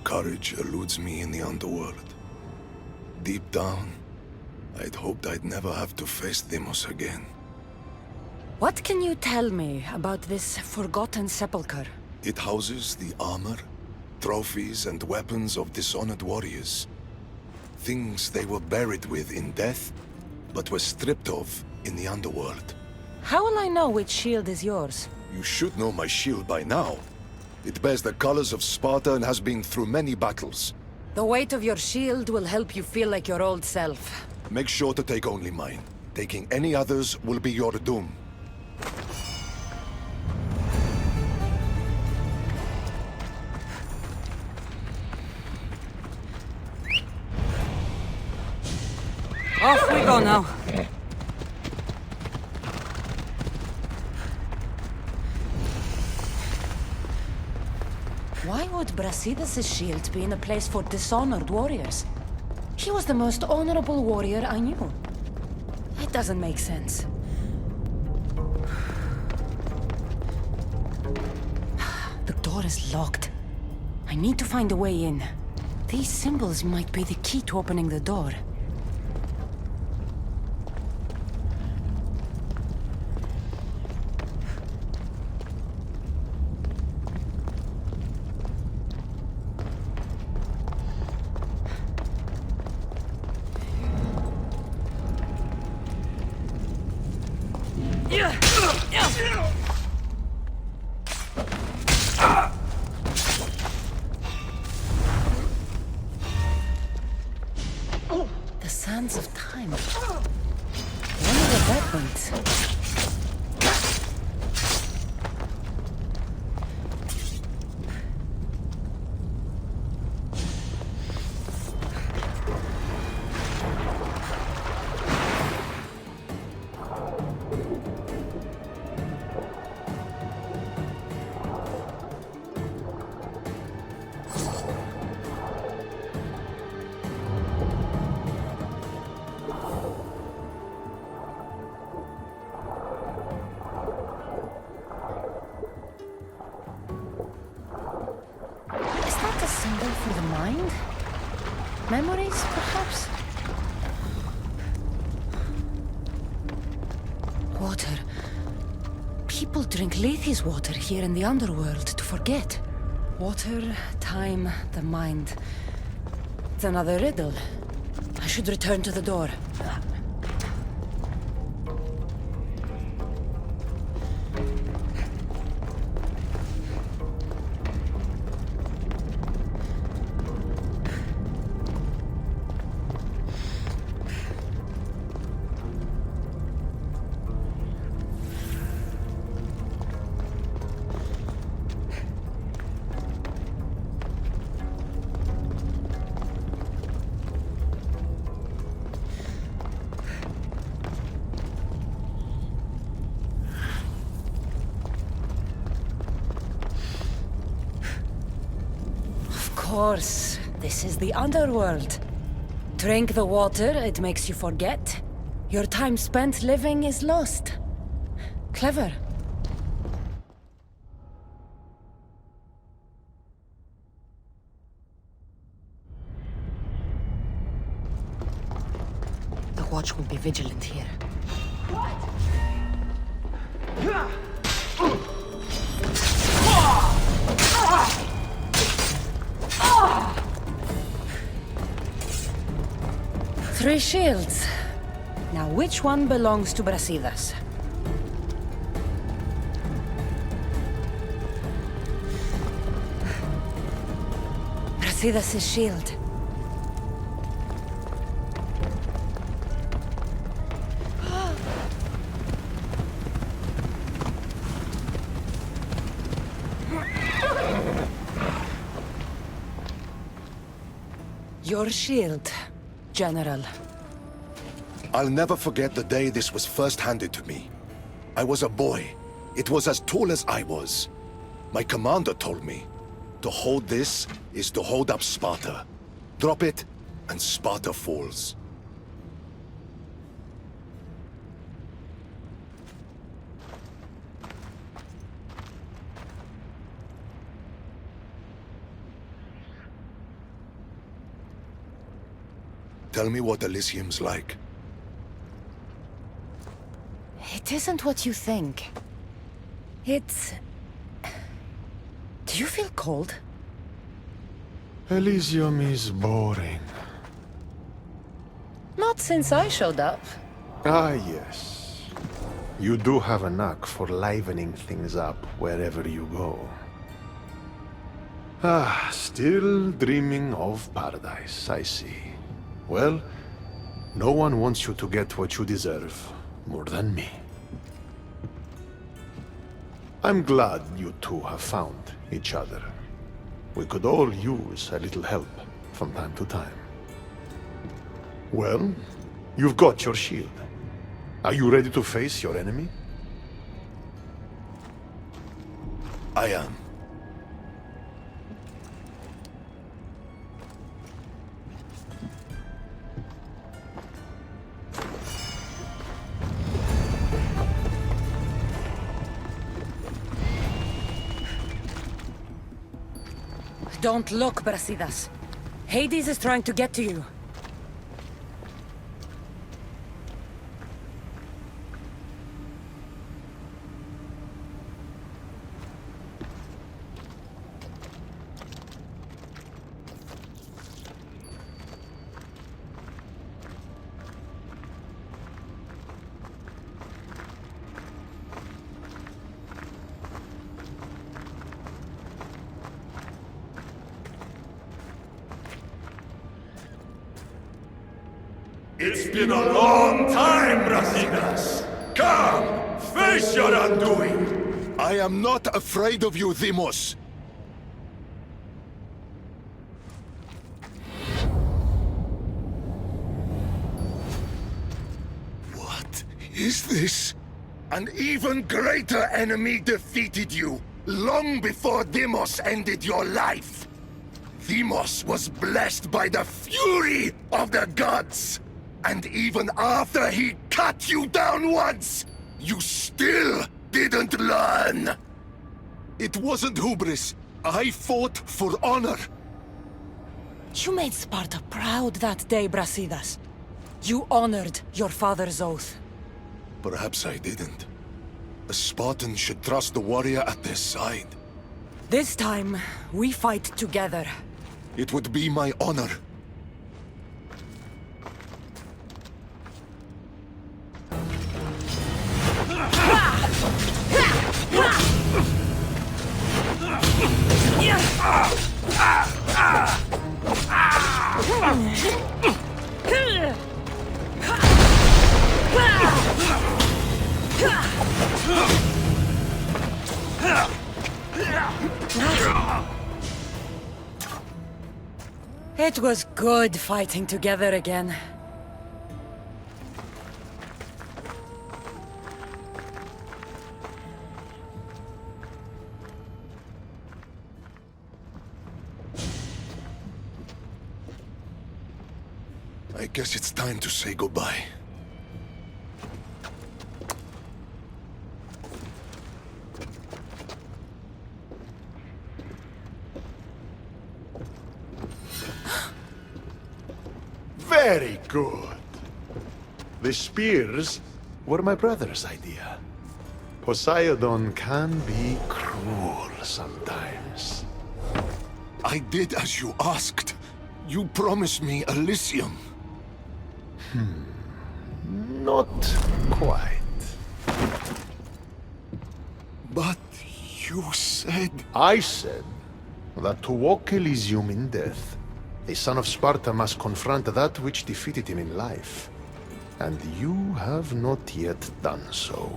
Courage eludes me in the underworld. Deep down, I'd hoped I'd never have to face Deimos again. What can you tell me about this Forgotten Sepulchre? It houses the armor, trophies, and weapons of dishonored warriors. Things they were buried with in death, but were stripped of in the underworld. How will I know which shield is yours? You should know my shield by now. It bears the colors of Sparta and has been through many battles. The weight of your shield will help you feel like your old self. Make sure to take only mine. Taking any others will be your doom. Off we go now. Why would Brasidas' shield be in a place for dishonored warriors? He was the most honorable warrior I knew. It doesn't make sense. The door is locked. I need to find a way in. These symbols might be the key to opening the door. sense of time. Wonder where that went. For the mind? Memories, perhaps? Water. People drink Lethe's water here in the underworld to forget. Water, time, the mind. It's another riddle. I should return to the door. Of course, this is the underworld. Drink the water, it makes you forget. Your time spent living is lost. Clever. The watch will be vigilant here. Three shields. Now, which one belongs to Brasidas? Brasidas' shield. Your shield, General. I'll never forget the day this was first handed to me. I was a boy. It was as tall as I was. My commander told me, to hold this is to hold up Sparta. Drop it, and Sparta falls. Tell me what Elysium's like. It isn't what you think. It's... Do you feel cold? Elysium is boring. Not since I showed up. Ah, yes. You do have a knack for livening things up wherever you go. Ah, still dreaming of paradise, I see. Well, no one wants you to get what you deserve more than me. I'm glad you two have found each other. We could all use a little help from time to time. Well, you've got your shield. Are you ready to face your enemy? I am. Don't look, Brasidas. Hades is trying to get to you. It's been a long time, Brasidas! Come! Face your undoing! I am not afraid of you, Deimos! What is this? An even greater enemy defeated you, long before Deimos ended your life! Deimos was blessed by the fury of the gods! And even after he cut you down once, you still didn't learn! It wasn't hubris. I fought for honor. You made Sparta proud that day, Brasidas. You honored your father's oath. Perhaps I didn't. A Spartan should trust the warrior at their side. This time, we fight together. It would be my honor. It was good fighting together again. I guess it's time to say goodbye. Very good. The spears were my brother's idea. Poseidon can be cruel sometimes. I did as you asked. You promised me Elysium. Not quite. But you said... I said that to walk Elysium in death, a son of Sparta must confront that which defeated him in life. And you have not yet done so.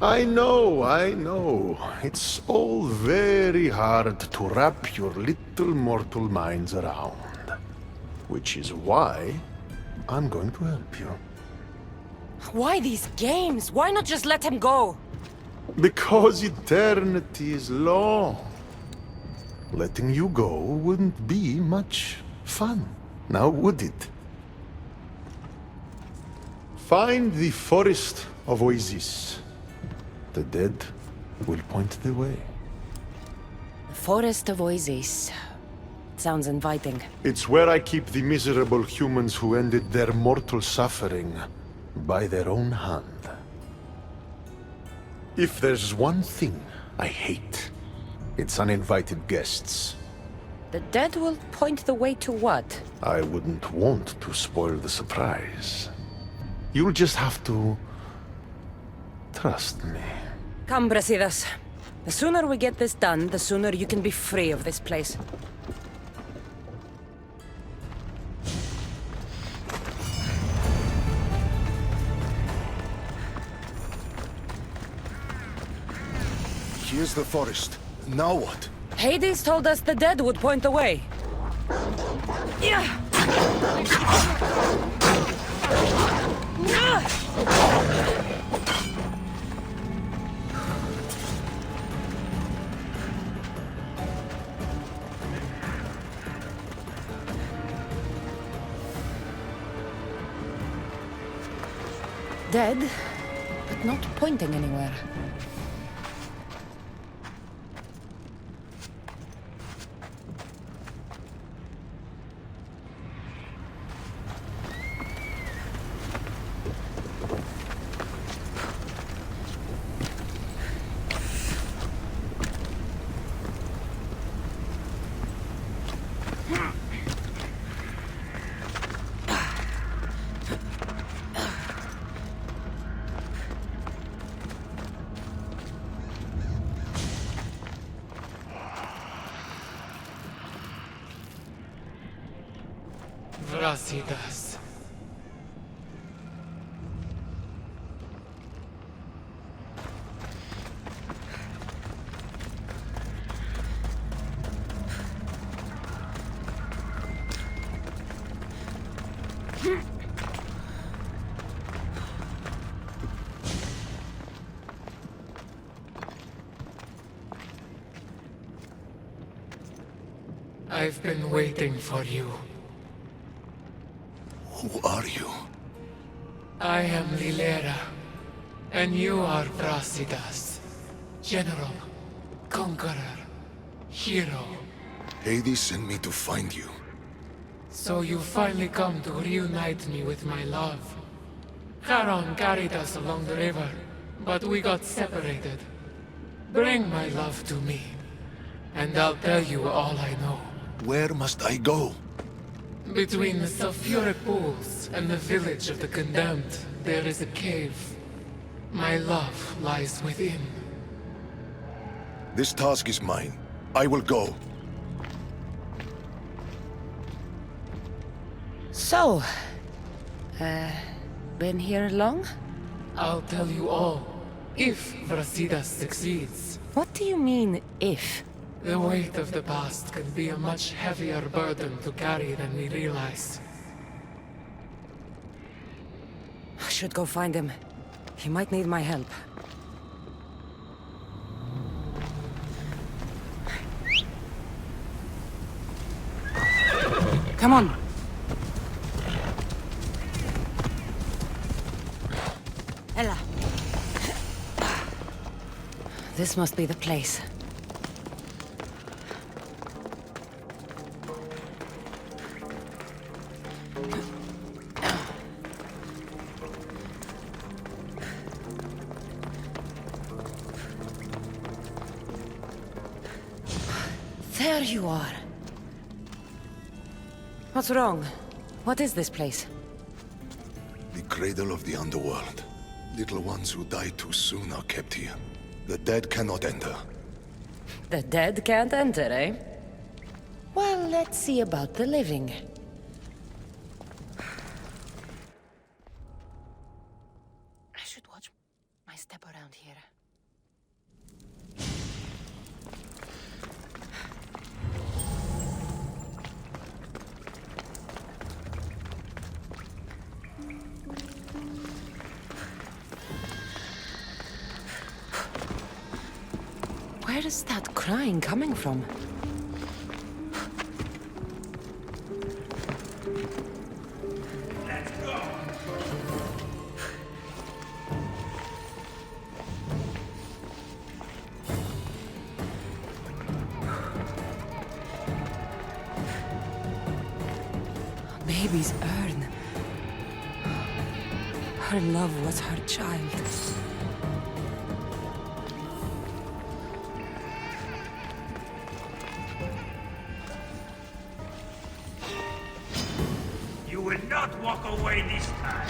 I know. It's all very hard to wrap your little mortal minds around. Which is why I'm going to help you. Why these games? Why not just let him go? Because eternity is long. Letting you go wouldn't be much fun, now would it? Find the forest of Oasis. The dead will point the way. The Forest of Oasis. Sounds inviting. It's where I keep the miserable humans who ended their mortal suffering by their own hand. If there's one thing I hate, it's uninvited guests. The dead will point the way to what? I wouldn't want to spoil the surprise. You'll just have to trust me. Come, Brasidas. The sooner we get this done, the sooner you can be free of this place. Here's the forest. Now what? Hades told us the dead would point the way. Dead, but not pointing anywhere. Brasidas. I've been waiting for you. Who are you? I am Lilera, and you are Brasidas. General, conqueror, hero. Hades sent me to find you. So you finally come to reunite me with my love. Charon carried us along the river, but we got separated. Bring my love to me, and I'll tell you all I know. Where must I go? Between the sulfuric pools and the village of the condemned, there is a cave. My love lies within. This task is mine. I will go. So, been here long? I'll tell you all, if Brasidas succeeds. What do you mean, if? The weight of the past can be a much heavier burden to carry than we realize. I should go find him. He might need my help. Come on. Ella. This must be the place. There you are. What's wrong? What is this place? The cradle of the underworld. Little ones who die too soon are kept here. The dead cannot enter. The dead can't enter, eh? Well, let's see about the living. I should watch my step around here. Where is that crying coming from? Let's go! A baby's urn. Her love was her child. You will not walk away this time.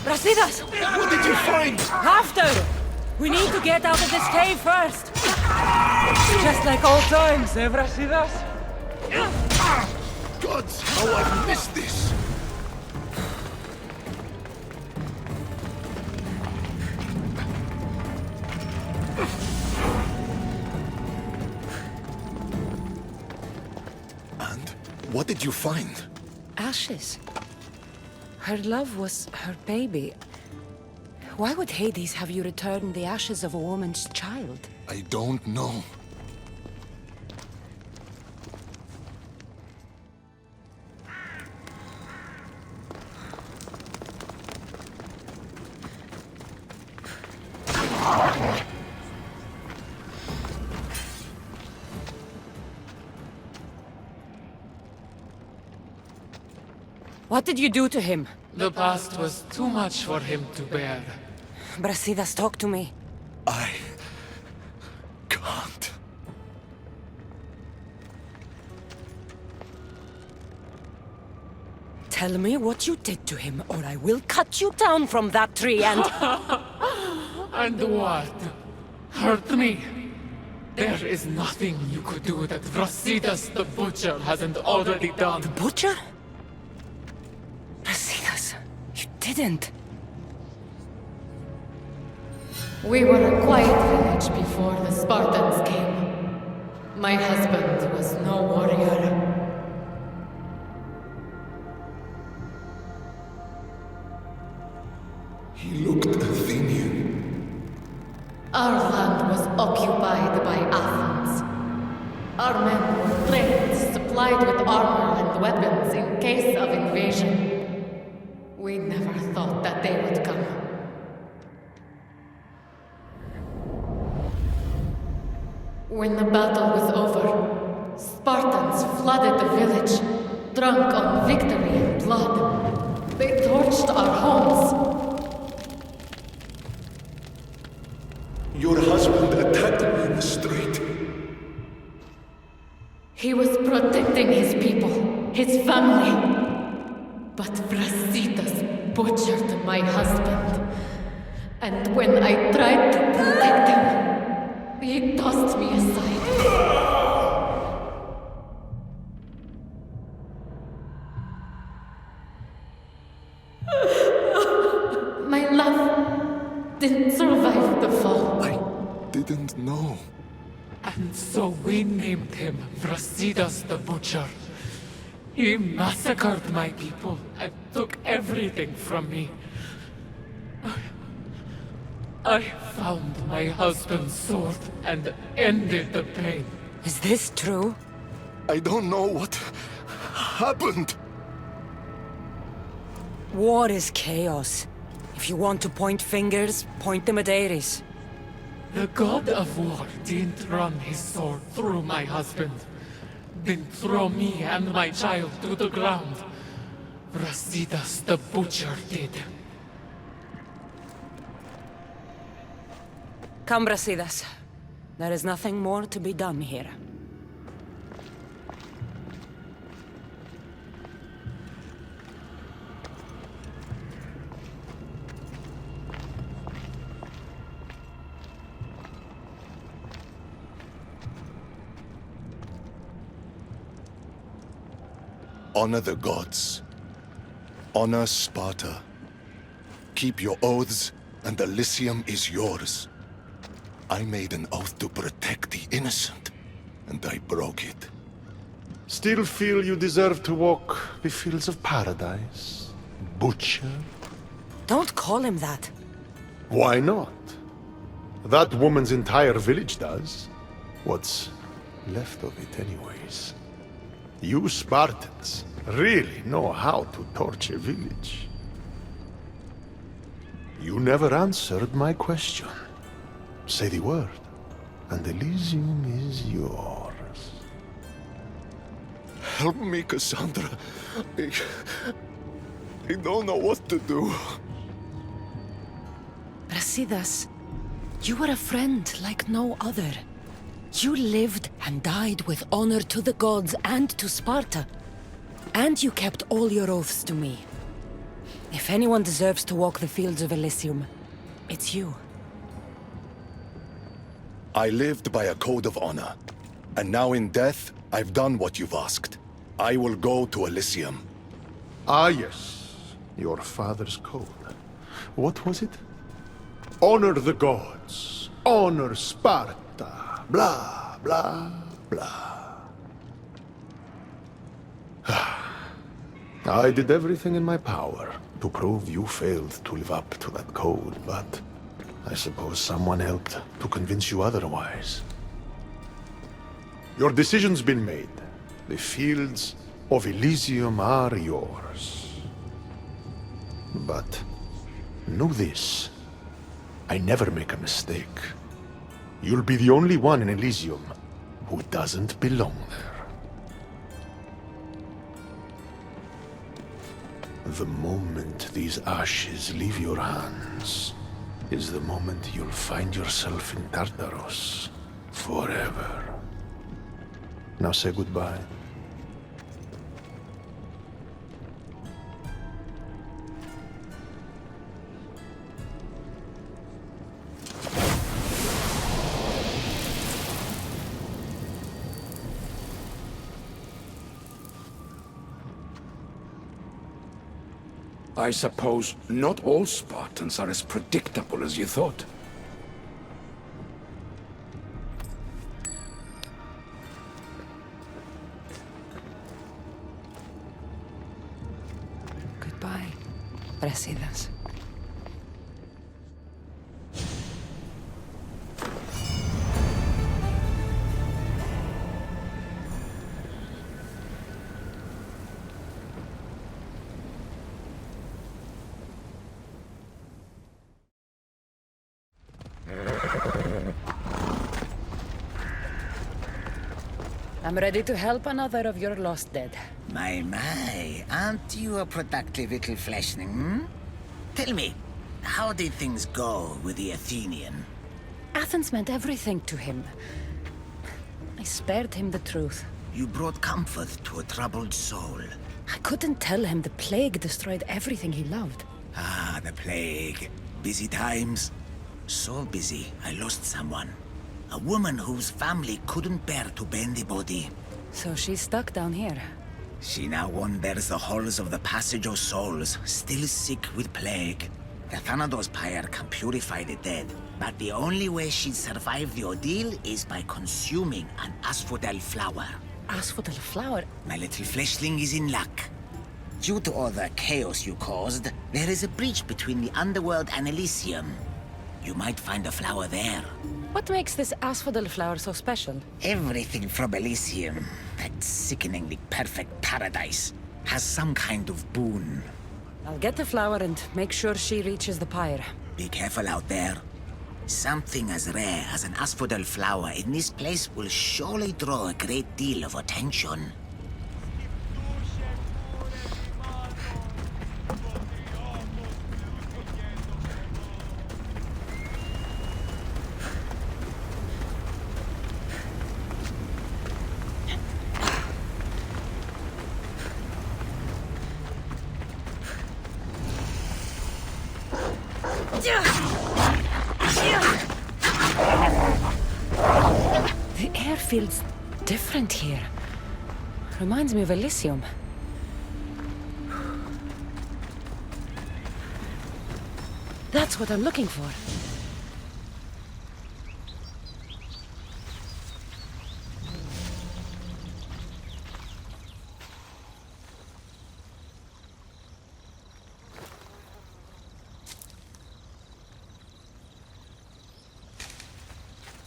Brasidas! What did you find? After! We need to get out of this cave first! Just like old times, eh, Brasidas? Gods, how I've missed this! And what did you find? Ashes. Her love was her baby. Why would Hades have you return the ashes of a woman's child? I don't know. What did you do to him? The past was too much for him to bear. Brasidas, talk to me. I can't. Tell me what you did to him, or I will cut you down from that tree and... And what? Hurt me? There is nothing you could do that Brasidas the Butcher hasn't already done. The Butcher? Brasidas, you didn't. We were a quiet village before the Spartans came. My husband was no warrior. He looked Athenian. Our land was occupied by Athens. Our men were trained, supplied with armor and weapons in case of invasion. We never thought that they would come. When the battle was over, Spartans flooded the village, drunk on victory and blood. They torched our homes. Your husband attacked me in the street. He was protecting his people, his family. But Brasidas butchered my husband. And when I tried to protect him, he tossed me aside. My love didn't survive the fall. I didn't know. And so we named him Brasidas the Butcher. He massacred my people and took everything from me. I found my husband's sword and ended the pain. Is this true? I don't know what happened. War is chaos. If you want to point fingers, point them at Ares. The god of war didn't run his sword through my husband. Didn't throw me and my child to the ground. Brasidas the Butcher did. Come, Brasidas. There is nothing more to be done here. Honor the gods. Honor Sparta. Keep your oaths, and Elysium is yours. I made an oath to protect the innocent, and I broke it. Still feel you deserve to walk the fields of paradise, Butcher? Don't call him that. Why not? That woman's entire village does. What's left of it, anyways. You Spartans really know how to torch a village. You never answered my question. Say the word, and Elysium is yours. Help me, Cassandra. I don't know what to do. Brasidas, you were a friend like no other. You lived and died with honor to the gods and to Sparta. And you kept all your oaths to me. If anyone deserves to walk the fields of Elysium, it's you. I lived by a code of honor. And now in death, I've done what you've asked. I will go to Elysium. Ah, yes. Your father's code. What was it? Honor the gods. Honor Sparta. Blah, blah, blah. I did everything in my power to to prove you failed to live up to that code, but I suppose someone helped to convince you otherwise. Your decision's been made. The fields of Elysium are yours. But know this. I never make a mistake. You'll be the only one in Elysium who doesn't belong there. The moment these ashes leave your hands is the moment you'll find yourself in Tartaros forever. Now say goodbye. I suppose not all Spartans are as predictable as you thought. Goodbye, Brasidas. I'm ready to help another of your lost dead. My, aren't you a productive little fleshling, hmm? Tell me, how did things go with the Athenian? Athens meant everything to him. I spared him the truth. You brought comfort to a troubled soul. I couldn't tell him the plague destroyed everything he loved. Ah, the plague. Busy times. So busy, I lost someone. A woman whose family couldn't bear to bend the body. So she's stuck down here. She now wanders the halls of the Passage of Souls, still sick with plague. The Thanatos pyre can purify the dead, but the only way she'd survive the ordeal is by consuming an asphodel flower. Asphodel flower? My little fleshling is in luck. Due to all the chaos you caused, there is a breach between the underworld and Elysium. You might find a flower there. What makes this asphodel flower so special? Everything from Elysium, that sickeningly perfect paradise, has some kind of boon. I'll get the flower and make sure she reaches the pyre. Be careful out there. Something as rare as an asphodel flower in this place will surely draw a great deal of attention. The air feels different here. Reminds me of Elysium. That's what I'm looking for.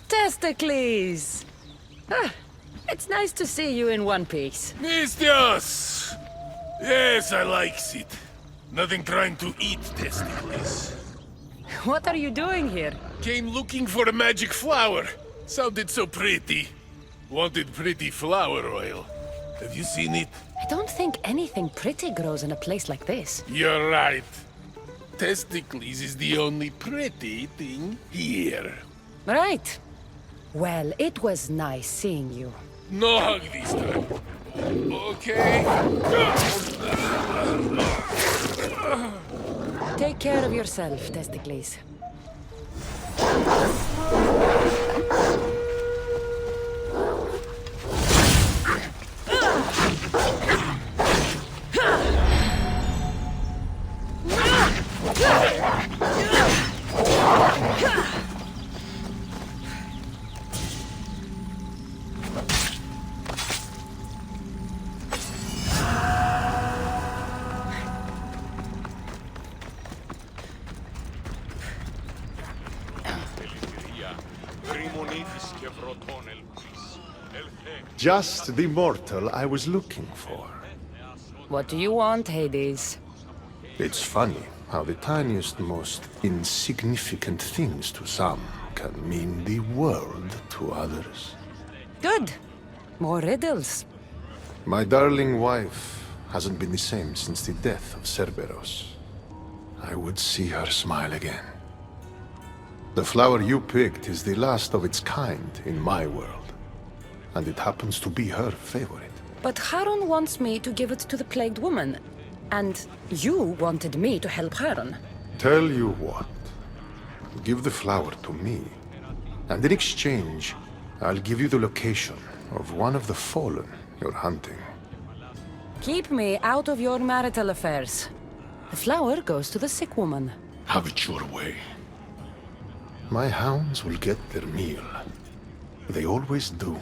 Testicles! Ah, it's nice to see you in one piece. Mistios! Yes, I likes it. Nothing trying to eat testicles. What are you doing here? Came looking for a magic flower. Sounded so pretty. Wanted pretty flower oil. Have you seen it? I don't think anything pretty grows in a place like this. You're right. Testicles is the only pretty thing here. Right. Well, it was nice seeing you. No hug this time. Okay? Take care of yourself, Testicles. Just the mortal I was looking for. What do you want, Hades? It's funny how the tiniest, most insignificant things to some can mean the world to others. Good. More riddles. My darling wife hasn't been the same since the death of Cerberus. I would see her smile again. The flower you picked is the last of its kind in my world, and it happens to be her favorite. But Charon wants me to give it to the plagued woman, and you wanted me to help Charon. Tell you what, give the flower to me, and in exchange, I'll give you the location of one of the fallen you're hunting. Keep me out of your marital affairs. The flower goes to the sick woman. Have it your way. My hounds will get their meal. They always do.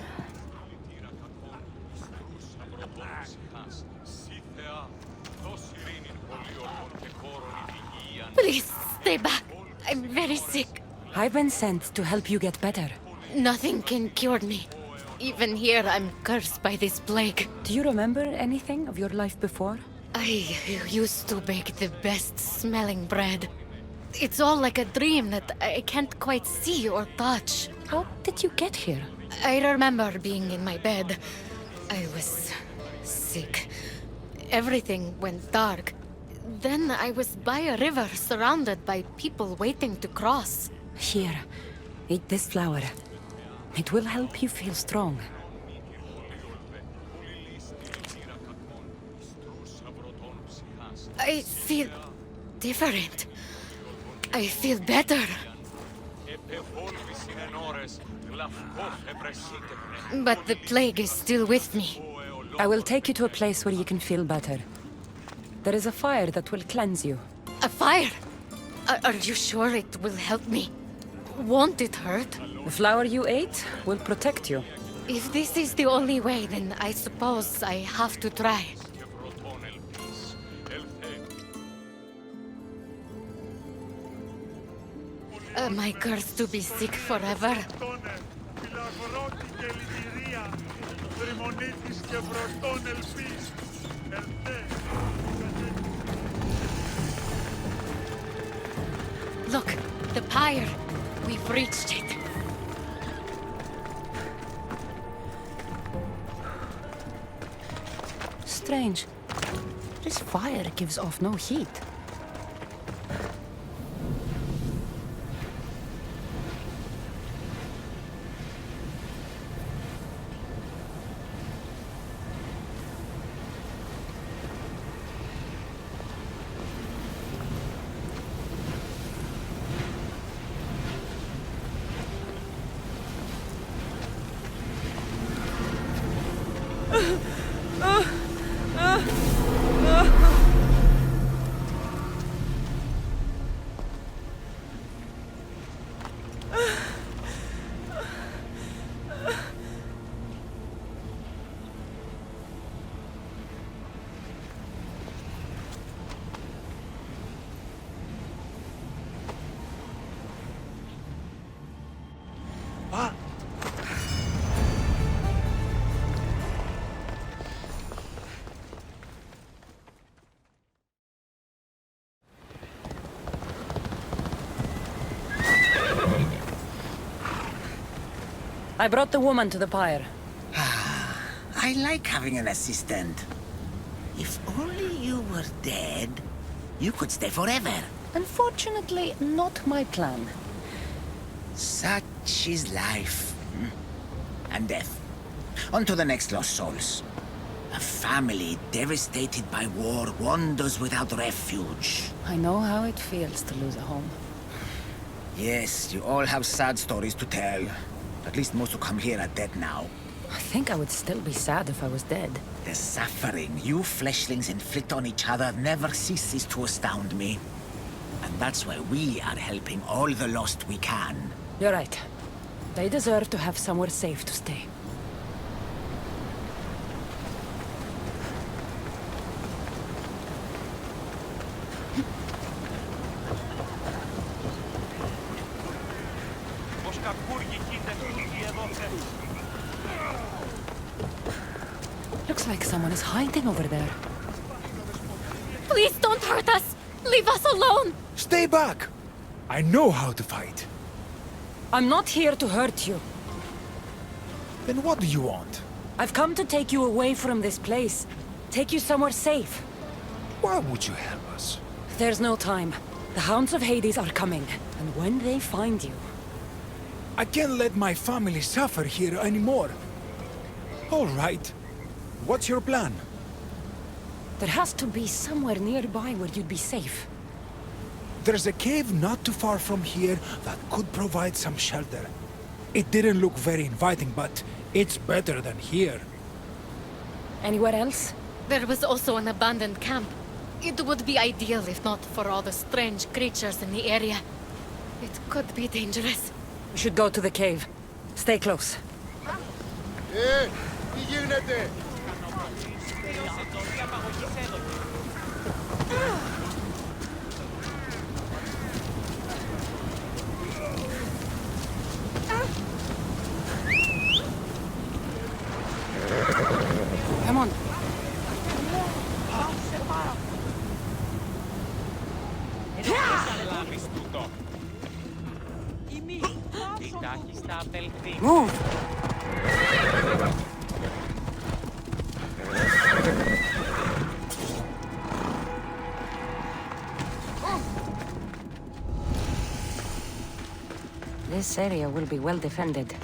Please, stay back. I'm very sick. I've been sent to help you get better. Nothing can cure me. Even here, I'm cursed by this plague. Do you remember anything of your life before? I used to bake the best smelling bread. It's all like a dream that I can't quite see or touch. How did you get here? I remember being in my bed. I was sick. Everything went dark. Then I was by a river surrounded by people waiting to cross. Here, eat this flower. It will help you feel strong. I feel different. I feel better. But the plague is still with me. I will take you to a place where you can feel better. There is a fire that will cleanse you. A fire? Are you sure it will help me? Won't it hurt? The flower you ate will protect you. If this is the only way, then I suppose I have to try. Am I cursed to be sick forever? Look, the pyre. We've reached it. Strange. This fire gives off no heat. I brought the woman to the pyre. I like having an assistant. If only you were dead, you could stay forever. Unfortunately, not my plan. Such is life. And death. On to the next lost souls. A family devastated by war wanders without refuge. I know how it feels to lose a home. Yes, you all have sad stories to tell. At least most who come here are dead now. I think I would still be sad if I was dead. The suffering you fleshlings inflict on each other never ceases to astound me. And that's why we are helping all the lost we can. You're right. They deserve to have somewhere safe to stay. Looks like someone is hiding over there. Please don't hurt us! Leave us alone! Stay back! I know how to fight. I'm not here to hurt you. Then what do you want? I've come to take you away from this place. Take you somewhere safe. Why would you help us? There's no time. The Hounds of Hades are coming, and when they find you... I can't let my family suffer here anymore. All right. What's your plan? There has to be somewhere nearby where you'd be safe. There's a cave not too far from here that could provide some shelter. It didn't look very inviting, but it's better than here. Anywhere else? There was also an abandoned camp. It would be ideal if not for all the strange creatures in the area. It could be dangerous. We should go to the cave. Stay close. Come on. Move! This area will be well defended.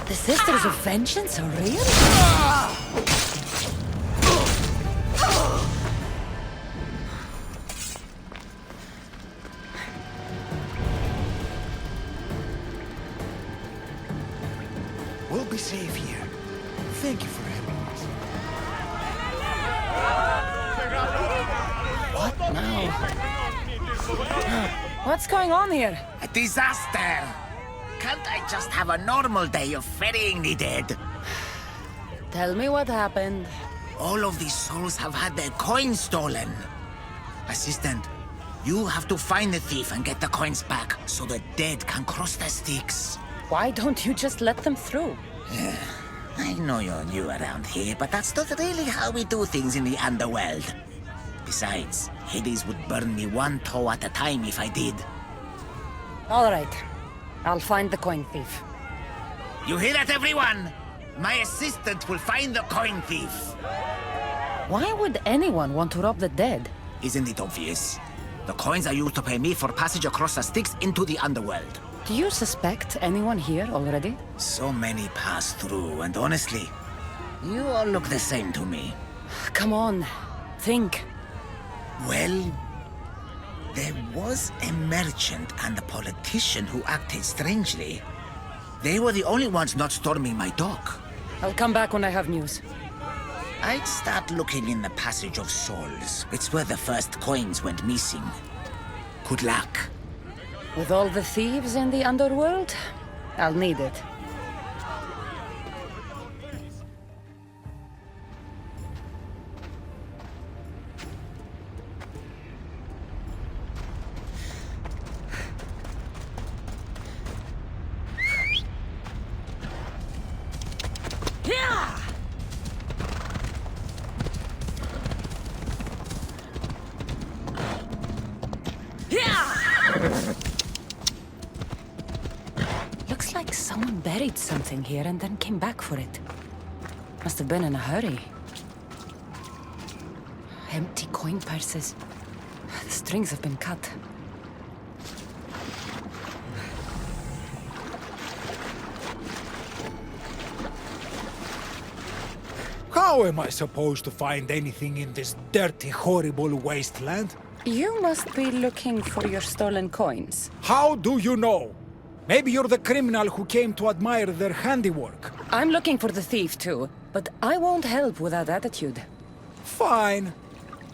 The Sisters of Vengeance are real? We'll be safe here. Thank you for helping us. What now? What's going on here? A disaster! Can't I just have a normal day of ferrying the dead? Tell me what happened. All of these souls have had their coins stolen. Assistant, you have to find the thief and get the coins back so the dead can cross the Styx. Why don't you just let them through? I know you're new around here, but that's not really how we do things in the underworld. Besides, Hades would burn me one toe at a time if I did. All right. I'll find the coin thief. You hear that, everyone? My assistant will find the coin thief. Why would anyone want to rob the dead? Isn't it obvious? The coins are used to pay me for passage across the Styx into the underworld. Do you suspect anyone here already? So many pass through, and honestly, you all look the same to me. Come on, think. Well, there was a merchant and a politician who acted strangely. They were the only ones not storming my dock. I'll come back when I have news. I'd start looking in the Passage of Souls. It's where the first coins went missing. Good luck. With all the thieves in the underworld, I'll need it. Looks like someone buried something here and then came back for it. Must have been in a hurry. Empty coin purses. The strings have been cut. How am I supposed to find anything in this dirty, horrible wasteland? You must be looking for your stolen coins. How do you know? Maybe you're the criminal who came to admire their handiwork. I'm looking for the thief too, but I won't help with that attitude. Fine.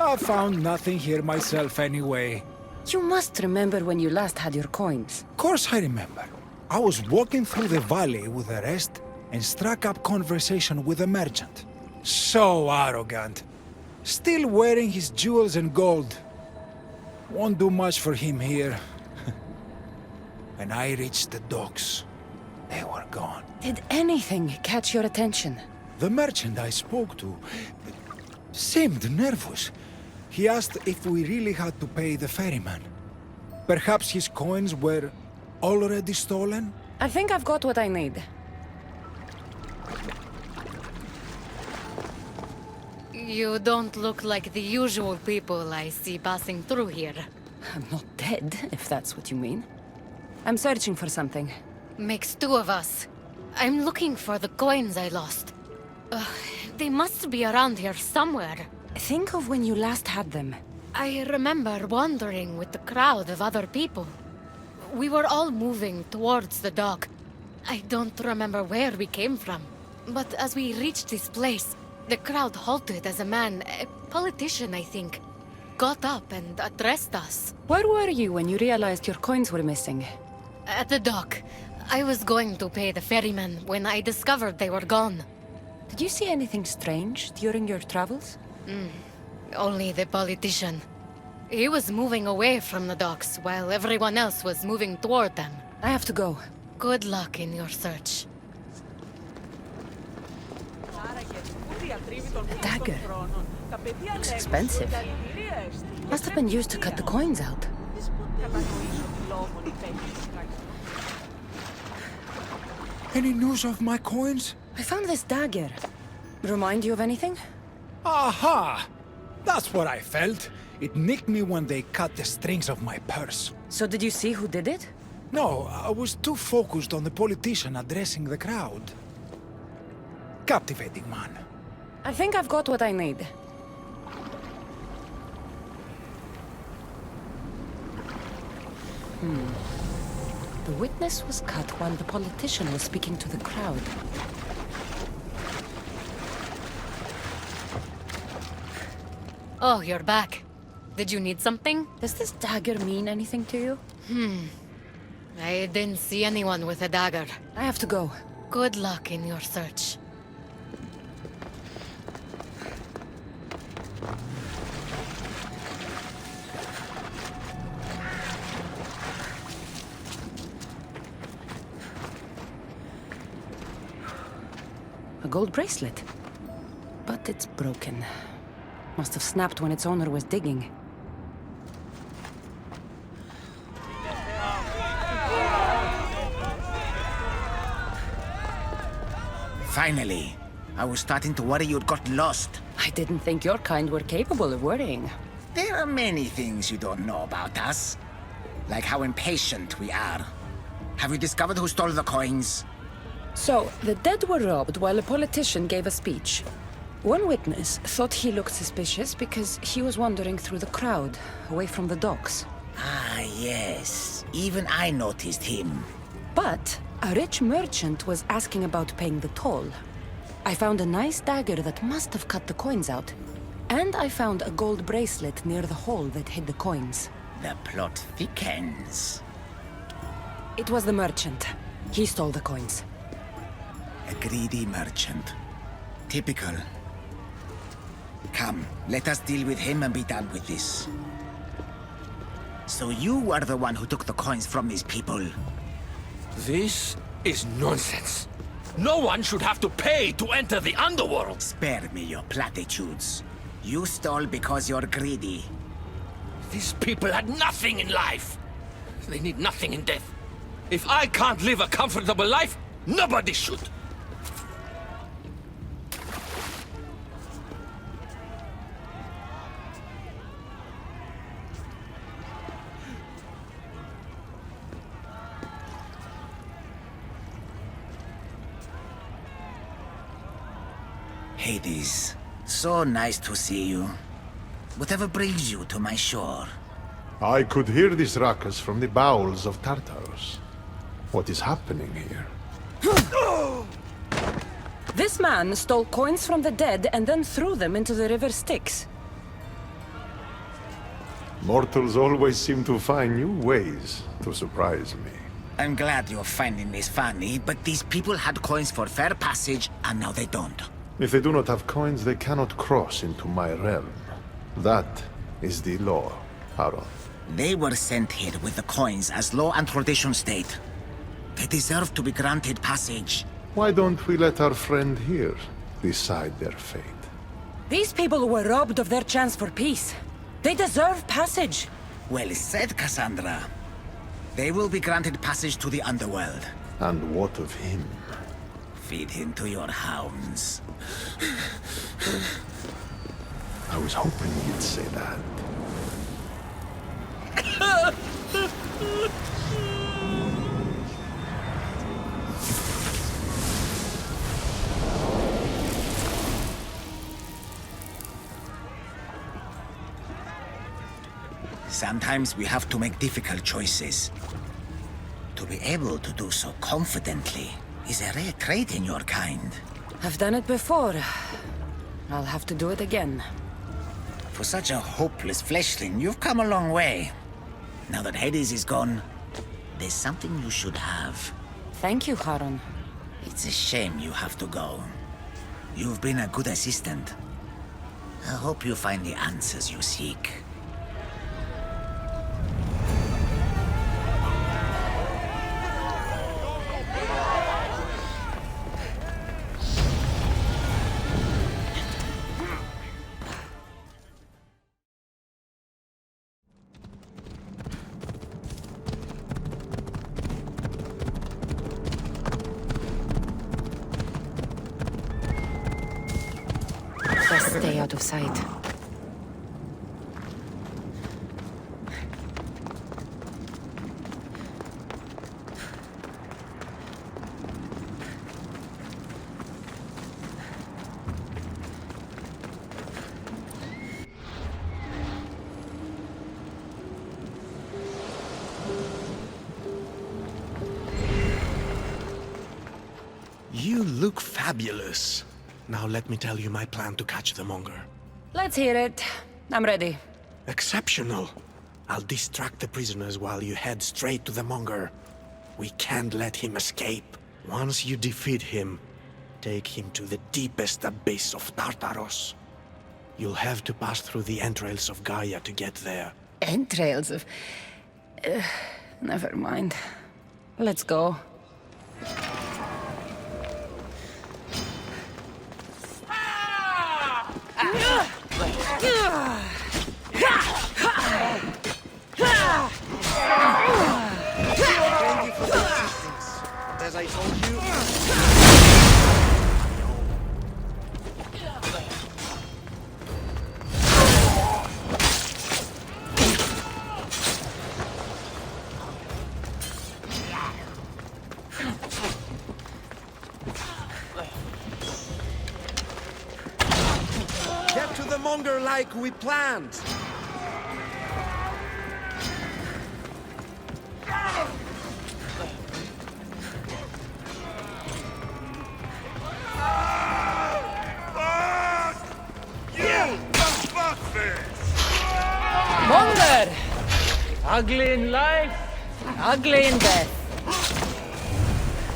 I found nothing here myself anyway. You must remember when you last had your coins. Of course I remember. I was walking through the valley with the rest, and struck up conversation with a merchant. So arrogant. Still wearing his jewels and gold. Won't do much for him here. When I reached the docks, they were gone. Did anything catch your attention? The merchant I spoke to seemed nervous. He asked if we really had to pay the ferryman. Perhaps his coins were already stolen? I think I've got what I need. You don't look like the usual people I see passing through here. I'm not dead, if that's what you mean. I'm searching for something. Makes two of us. I'm looking for the coins I lost. They must be around here somewhere. Think of when you last had them. I remember wandering with the crowd of other people. We were all moving towards the dock. I don't remember where we came from. But as we reached this place, the crowd halted as a man, a politician I think, got up and addressed us. Where were you when you realized your coins were missing? At the dock. I was going to pay the ferryman when I discovered they were gone. Did you see anything strange during your travels? Only the politician. He was moving away from the docks while everyone else was moving toward them. I have to go. Good luck in your search. A dagger. Looks expensive. Must have been used to cut the coins out. Any news of my coins? I found this dagger. Remind you of anything? Aha! That's what I felt. It nicked me when they cut the strings of my purse. So did you see who did it? No, I was too focused on the politician addressing the crowd. Captivating man. I think I've got what I need. The witness was cut while the politician was speaking to the crowd. Oh, you're back. Did you need something? Does this dagger mean anything to you? I didn't see anyone with a dagger. I have to go. Good luck in your search. A gold bracelet. But it's broken. Must have snapped when its owner was digging. Finally. I was starting to worry you'd got lost. I didn't think your kind were capable of worrying. There are many things you don't know about us. Like how impatient we are. Have you discovered who stole the coins? So, the dead were robbed while a politician gave a speech. One witness thought he looked suspicious because he was wandering through the crowd, away from the docks. Ah, yes. Even I noticed him. But a rich merchant was asking about paying the toll. I found a nice dagger that must have cut the coins out. And I found a gold bracelet near the hole that hid the coins. The plot thickens. It was the merchant. He stole the coins. A greedy merchant. Typical. Come, let us deal with him and be done with this. So you were the one who took the coins from these people? This is nonsense. No one should have to pay to enter the underworld. Spare me your platitudes. You stole because you're greedy. These people had nothing in life. They need nothing in death. If I can't live a comfortable life, nobody should. Hades, so nice to see you. Whatever brings you to my shore? I could hear this ruckus from the bowels of Tartarus. What is happening here? This man stole coins from the dead and then threw them into the river Styx. Mortals always seem to find new ways to surprise me. I'm glad you're finding this funny, but these people had coins for fair passage, and now they don't. If they do not have coins, they cannot cross into my realm. That is the law, Haron. They were sent here with the coins as law and tradition state. They deserve to be granted passage. Why don't we let our friend here decide their fate? These people were robbed of their chance for peace. They deserve passage. Well said, Cassandra. They will be granted passage to the underworld. And what of him? Feed him to your hounds. I was hoping you'd say that. Sometimes we have to make difficult choices. To be able to do so confidently is a rare trait in your kind. I've done it before. I'll have to do it again. For such a hopeless fleshling, you've come a long way. Now that Hades is gone, there's something you should have. Thank you, Haron. It's a shame you have to go. You've been a good assistant. I hope you find the answers you seek. Stay out of sight. You look fabulous. Now let me tell you my plan to catch the monger. Let's hear it. I'm ready. Exceptional. I'll distract the prisoners while you head straight to the monger. We can't let him escape. Once you defeat him, take him to the deepest abyss of Tartaros. You'll have to pass through the entrails of Gaia to get there. Entrails of... never mind. Let's go. As I told you. Get to the monger like we planned. Monger! Ugly in life, ugly in death.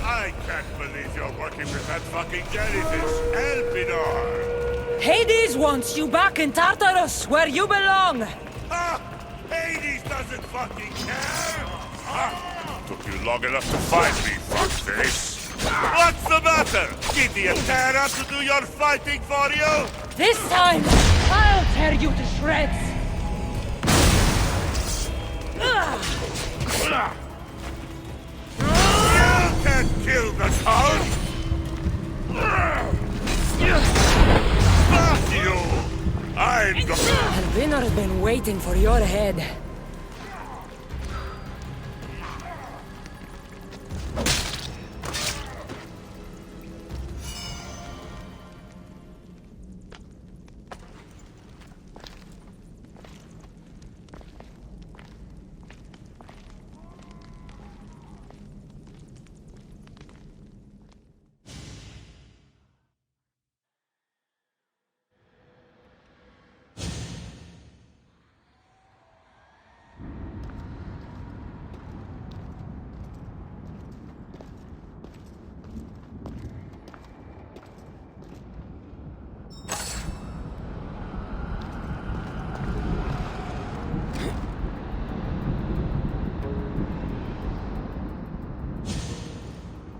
I can't believe you're working with that fucking jellyfish, Elpidor! Hades wants you back in Tartarus, where you belong! Ah! Hades doesn't fucking care! Ah! Took you long enough to find me, fuckface! What's the matter? Did the Terra to do your fighting for you? This time, I'll tear you to shreds! You can't kill the cow! Fuck you! I'm gonna... Albinor's been waiting for your head.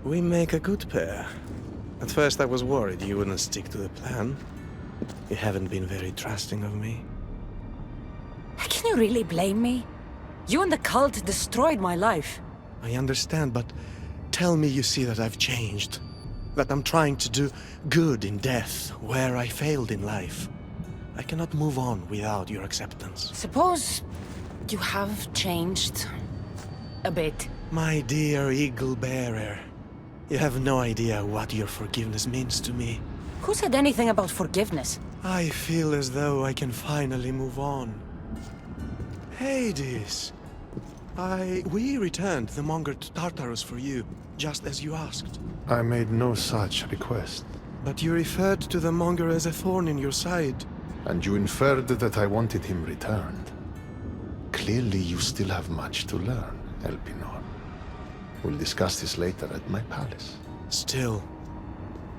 We make a good pair. At first I was worried you wouldn't stick to the plan. You haven't been very trusting of me. Can you really blame me? You and the cult destroyed my life. I understand, but tell me you see that I've changed. That I'm trying to do good in death, where I failed in life. I cannot move on without your acceptance. Suppose you have changed a bit. My dear eagle bearer, you have no idea what your forgiveness means to me. Who said anything about forgiveness? I feel as though I can finally move on. Hades, we returned the monger to Tartarus for you, just as you asked. I made no such request. But you referred to the monger as a thorn in your side. And you inferred that I wanted him returned. Clearly you still have much to learn, Elpinor. We'll discuss this later at my palace. Still,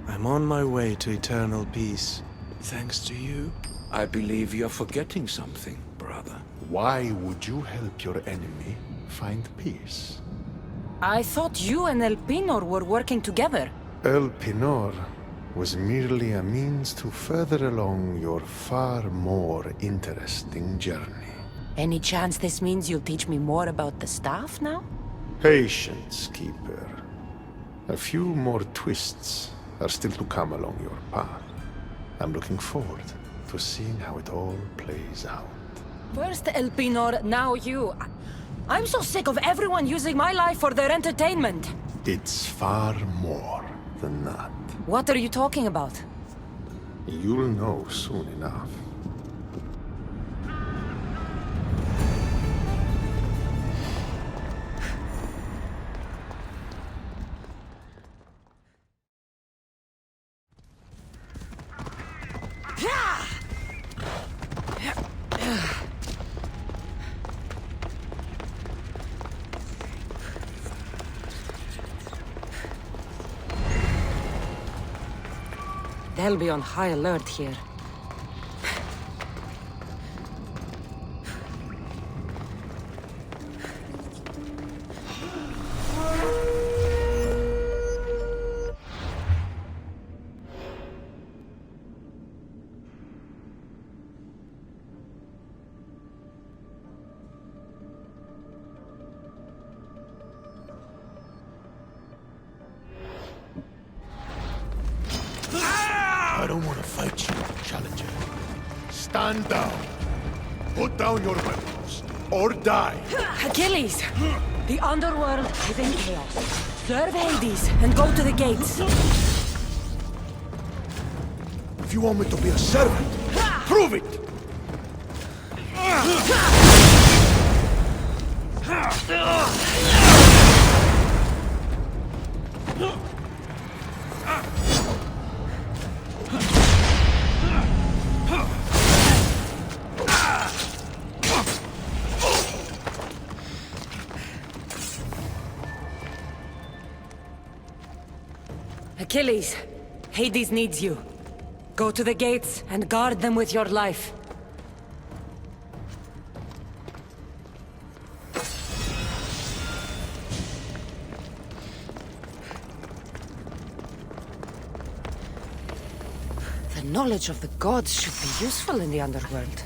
I'm on my way to eternal peace, thanks to you. I believe you're forgetting something, brother. Why would you help your enemy find peace? I thought you and Elpinor were working together. Elpinor was merely a means to further along your far more interesting journey. Any chance this means you'll teach me more about the staff now? Patience, Keeper. A few more twists are still to come along your path. I'm looking forward to seeing how it all plays out. First Elpinor, now you. I'm so sick of everyone using my life for their entertainment. It's far more than that. What are you talking about? You'll know soon enough. They'll be on high alert here. I don't want to fight you, Challenger. Stand down. Put down your weapons, or die. Achilles! The underworld is in chaos. Serve Hades and go to the gates. If you want me to be a servant, prove it! Achilles, Hades needs you. Go to the gates and guard them with your life. The knowledge of the gods should be useful in the underworld.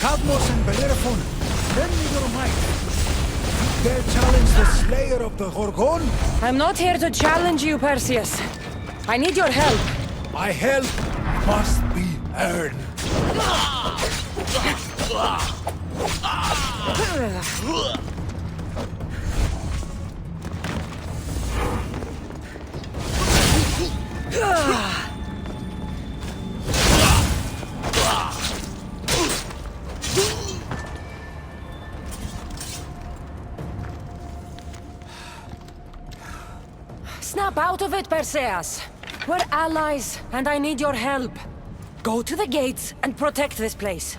Cadmos and Bellerophon, lend me your might. dare challenge the Slayer of the Gorgon? I'm not here to challenge you, Perseus. I need your help. My help must be earned. Snap out of it, Perseus. We're allies, and I need your help. Go to the gates and protect this place.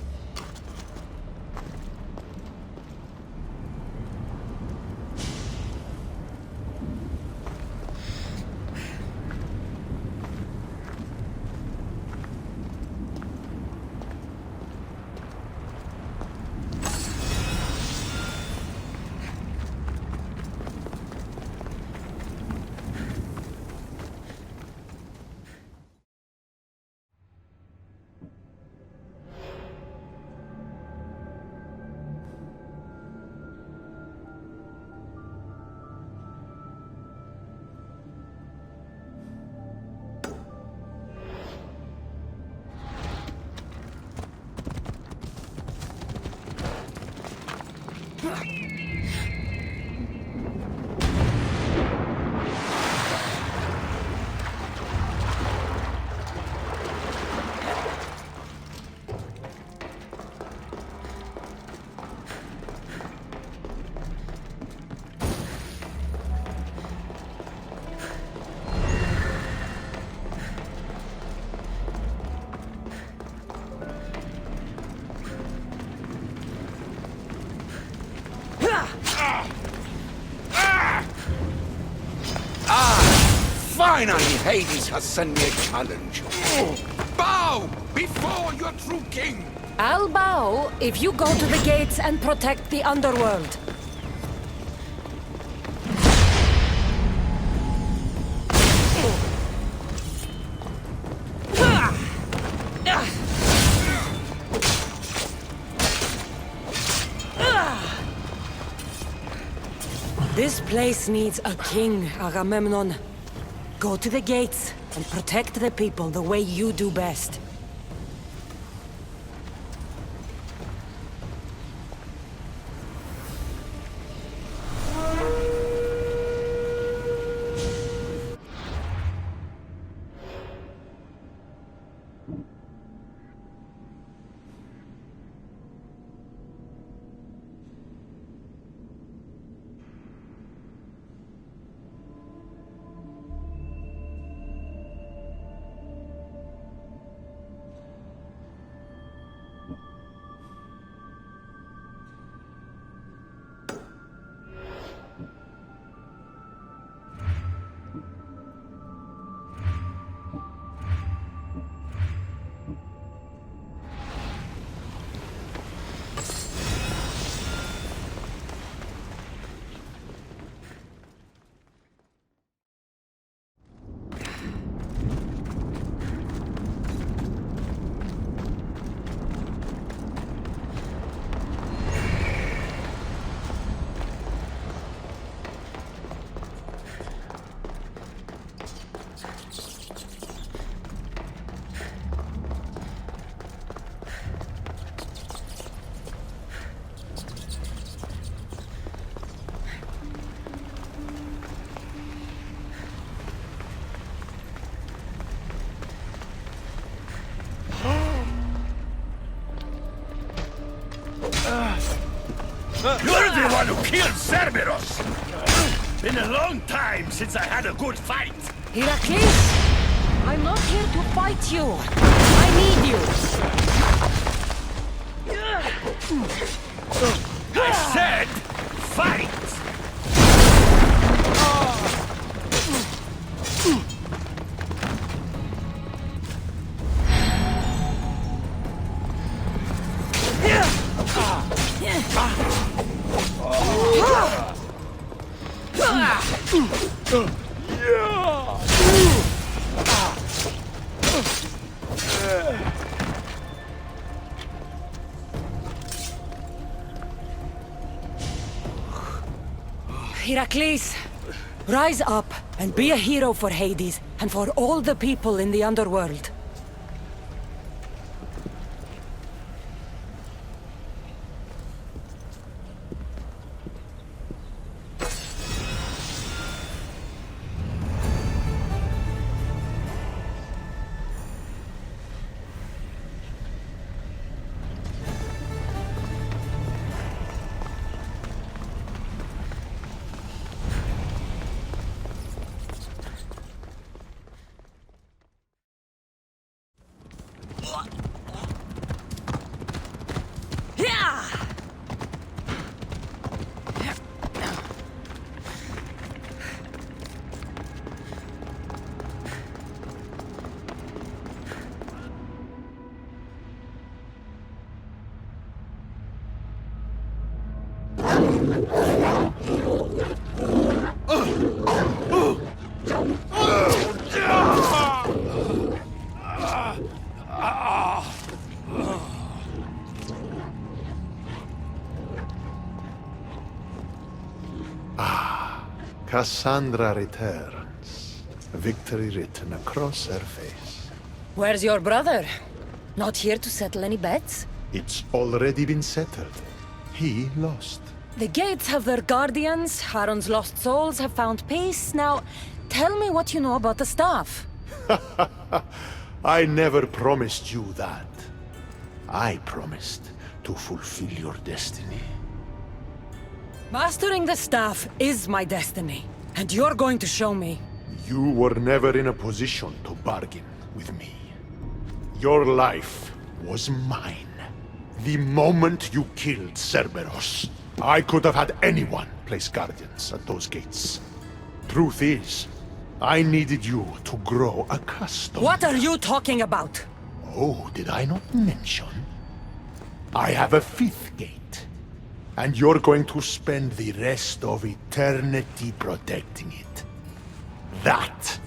Finally, Hades has sent me a challenge. Bow before your true king! I'll bow if you go to the gates and protect the underworld. This place needs a king, Agamemnon. Go to the gates and protect the people the way you do best. You're the one who killed Cerberus! Been a long time since I had a good fight. Heracles! I'm not here to fight you. I need you. I said, fight! Heracles, rise up and be a hero for Hades and for all the people in the underworld. Cassandra returns, victory written across her face. Where's your brother? Not here to settle any bets? It's already been settled. He lost. The gates have their guardians, Charon's lost souls have found peace. Now, tell me what you know about the staff. I never promised you that. I promised to fulfill your destiny. Mastering the staff is my destiny, and you're going to show me. You were never in a position to bargain with me. Your life was mine. The moment you killed Cerberus, I could have had anyone place guardians at those gates. Truth is, I needed you to grow accustomed. What are you talking about? Oh, did I not mention? I have a fifth gate. And you're going to spend the rest of eternity protecting it. That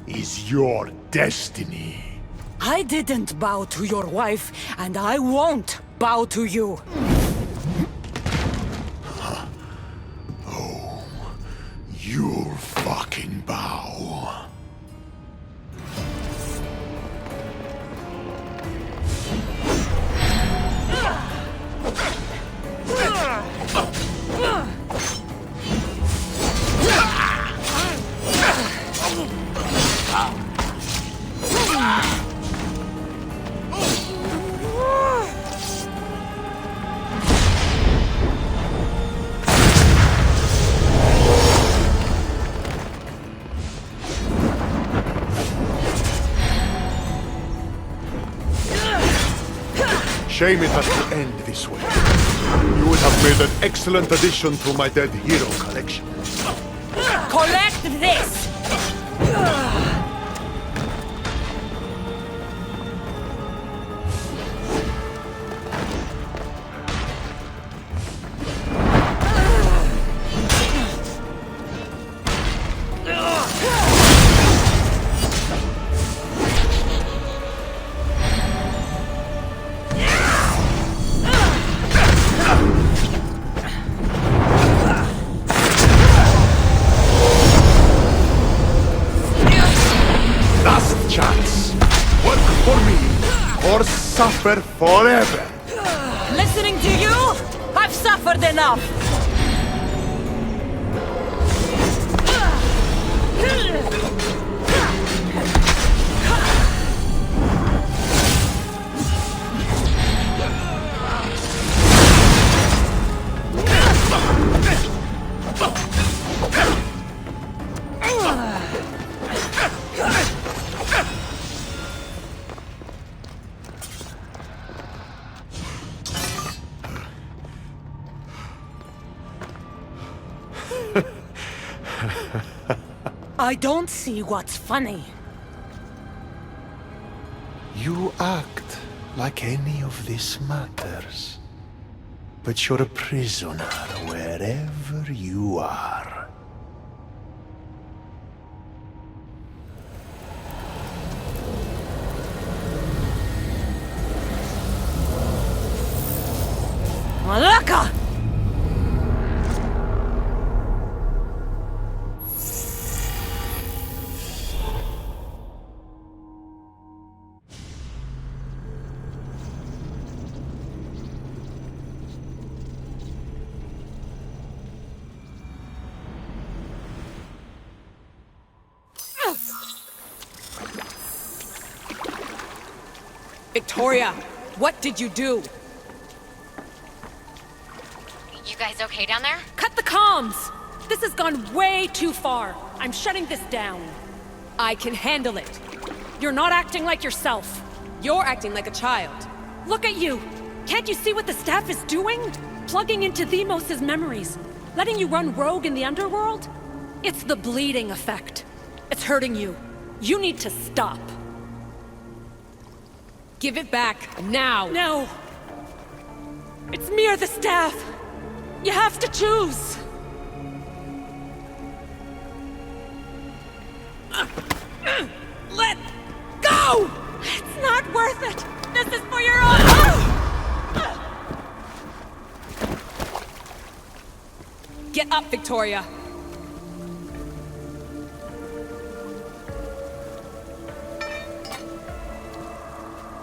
is your destiny. I didn't bow to your wife, and I won't bow to you. Oh, you'll fucking bow. Shame it has to end this way. You would have made an excellent addition to my dead hero collection. Collect this! Suffer forever. Listening to you? I've suffered enough. I don't see what's funny. You act like any of this matters. But you're a prisoner wherever you are. Malaka! Victoria, what did you do? You guys okay down there? Cut the comms! This has gone way too far. I'm shutting this down. I can handle it. You're not acting like yourself. You're acting like a child. Look at you! Can't you see what the staff is doing? Plugging into Themos' memories. Letting you run rogue in the underworld? It's the bleeding effect. It's hurting you. You need to stop. Give it back, now! No! It's me or the staff! You have to choose! Let go! It's not worth it! This is for your own... Get up, Victoria!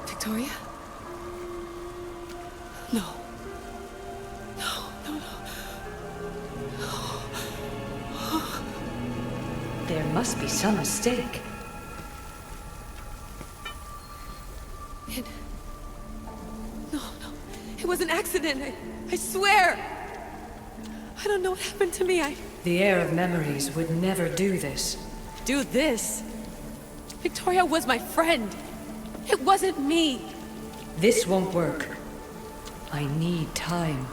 Victoria? No. There must be some mistake. No. It was an accident. I swear. I don't know what happened to me. The heir of memories would never do this. Do this? Victoria was my friend. It wasn't me. This won't work. I need time.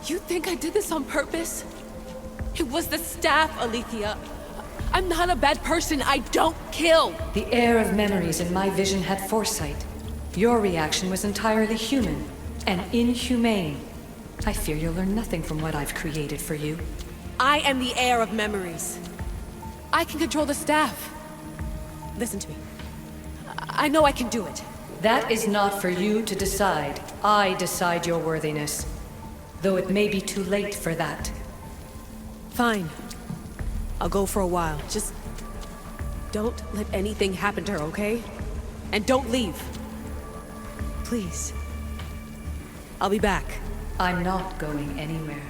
You think I did this on purpose? It was the staff, Alethea. I'm not a bad person. I don't kill. The heir of memories in my vision had foresight. Your reaction was entirely human and inhumane. I fear you'll learn nothing from what I've created for you. I am the heir of memories. I can control the staff. Listen to me. I know I can do it. That is not for you to decide. I decide your worthiness. Though it may be too late for that. Fine. I'll go for a while. Just don't let anything happen to her, okay? And don't leave. Please. I'll be back. I'm not going anywhere.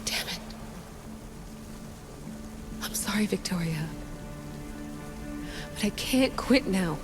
Damn it. I'm sorry, Victoria. But I can't quit now.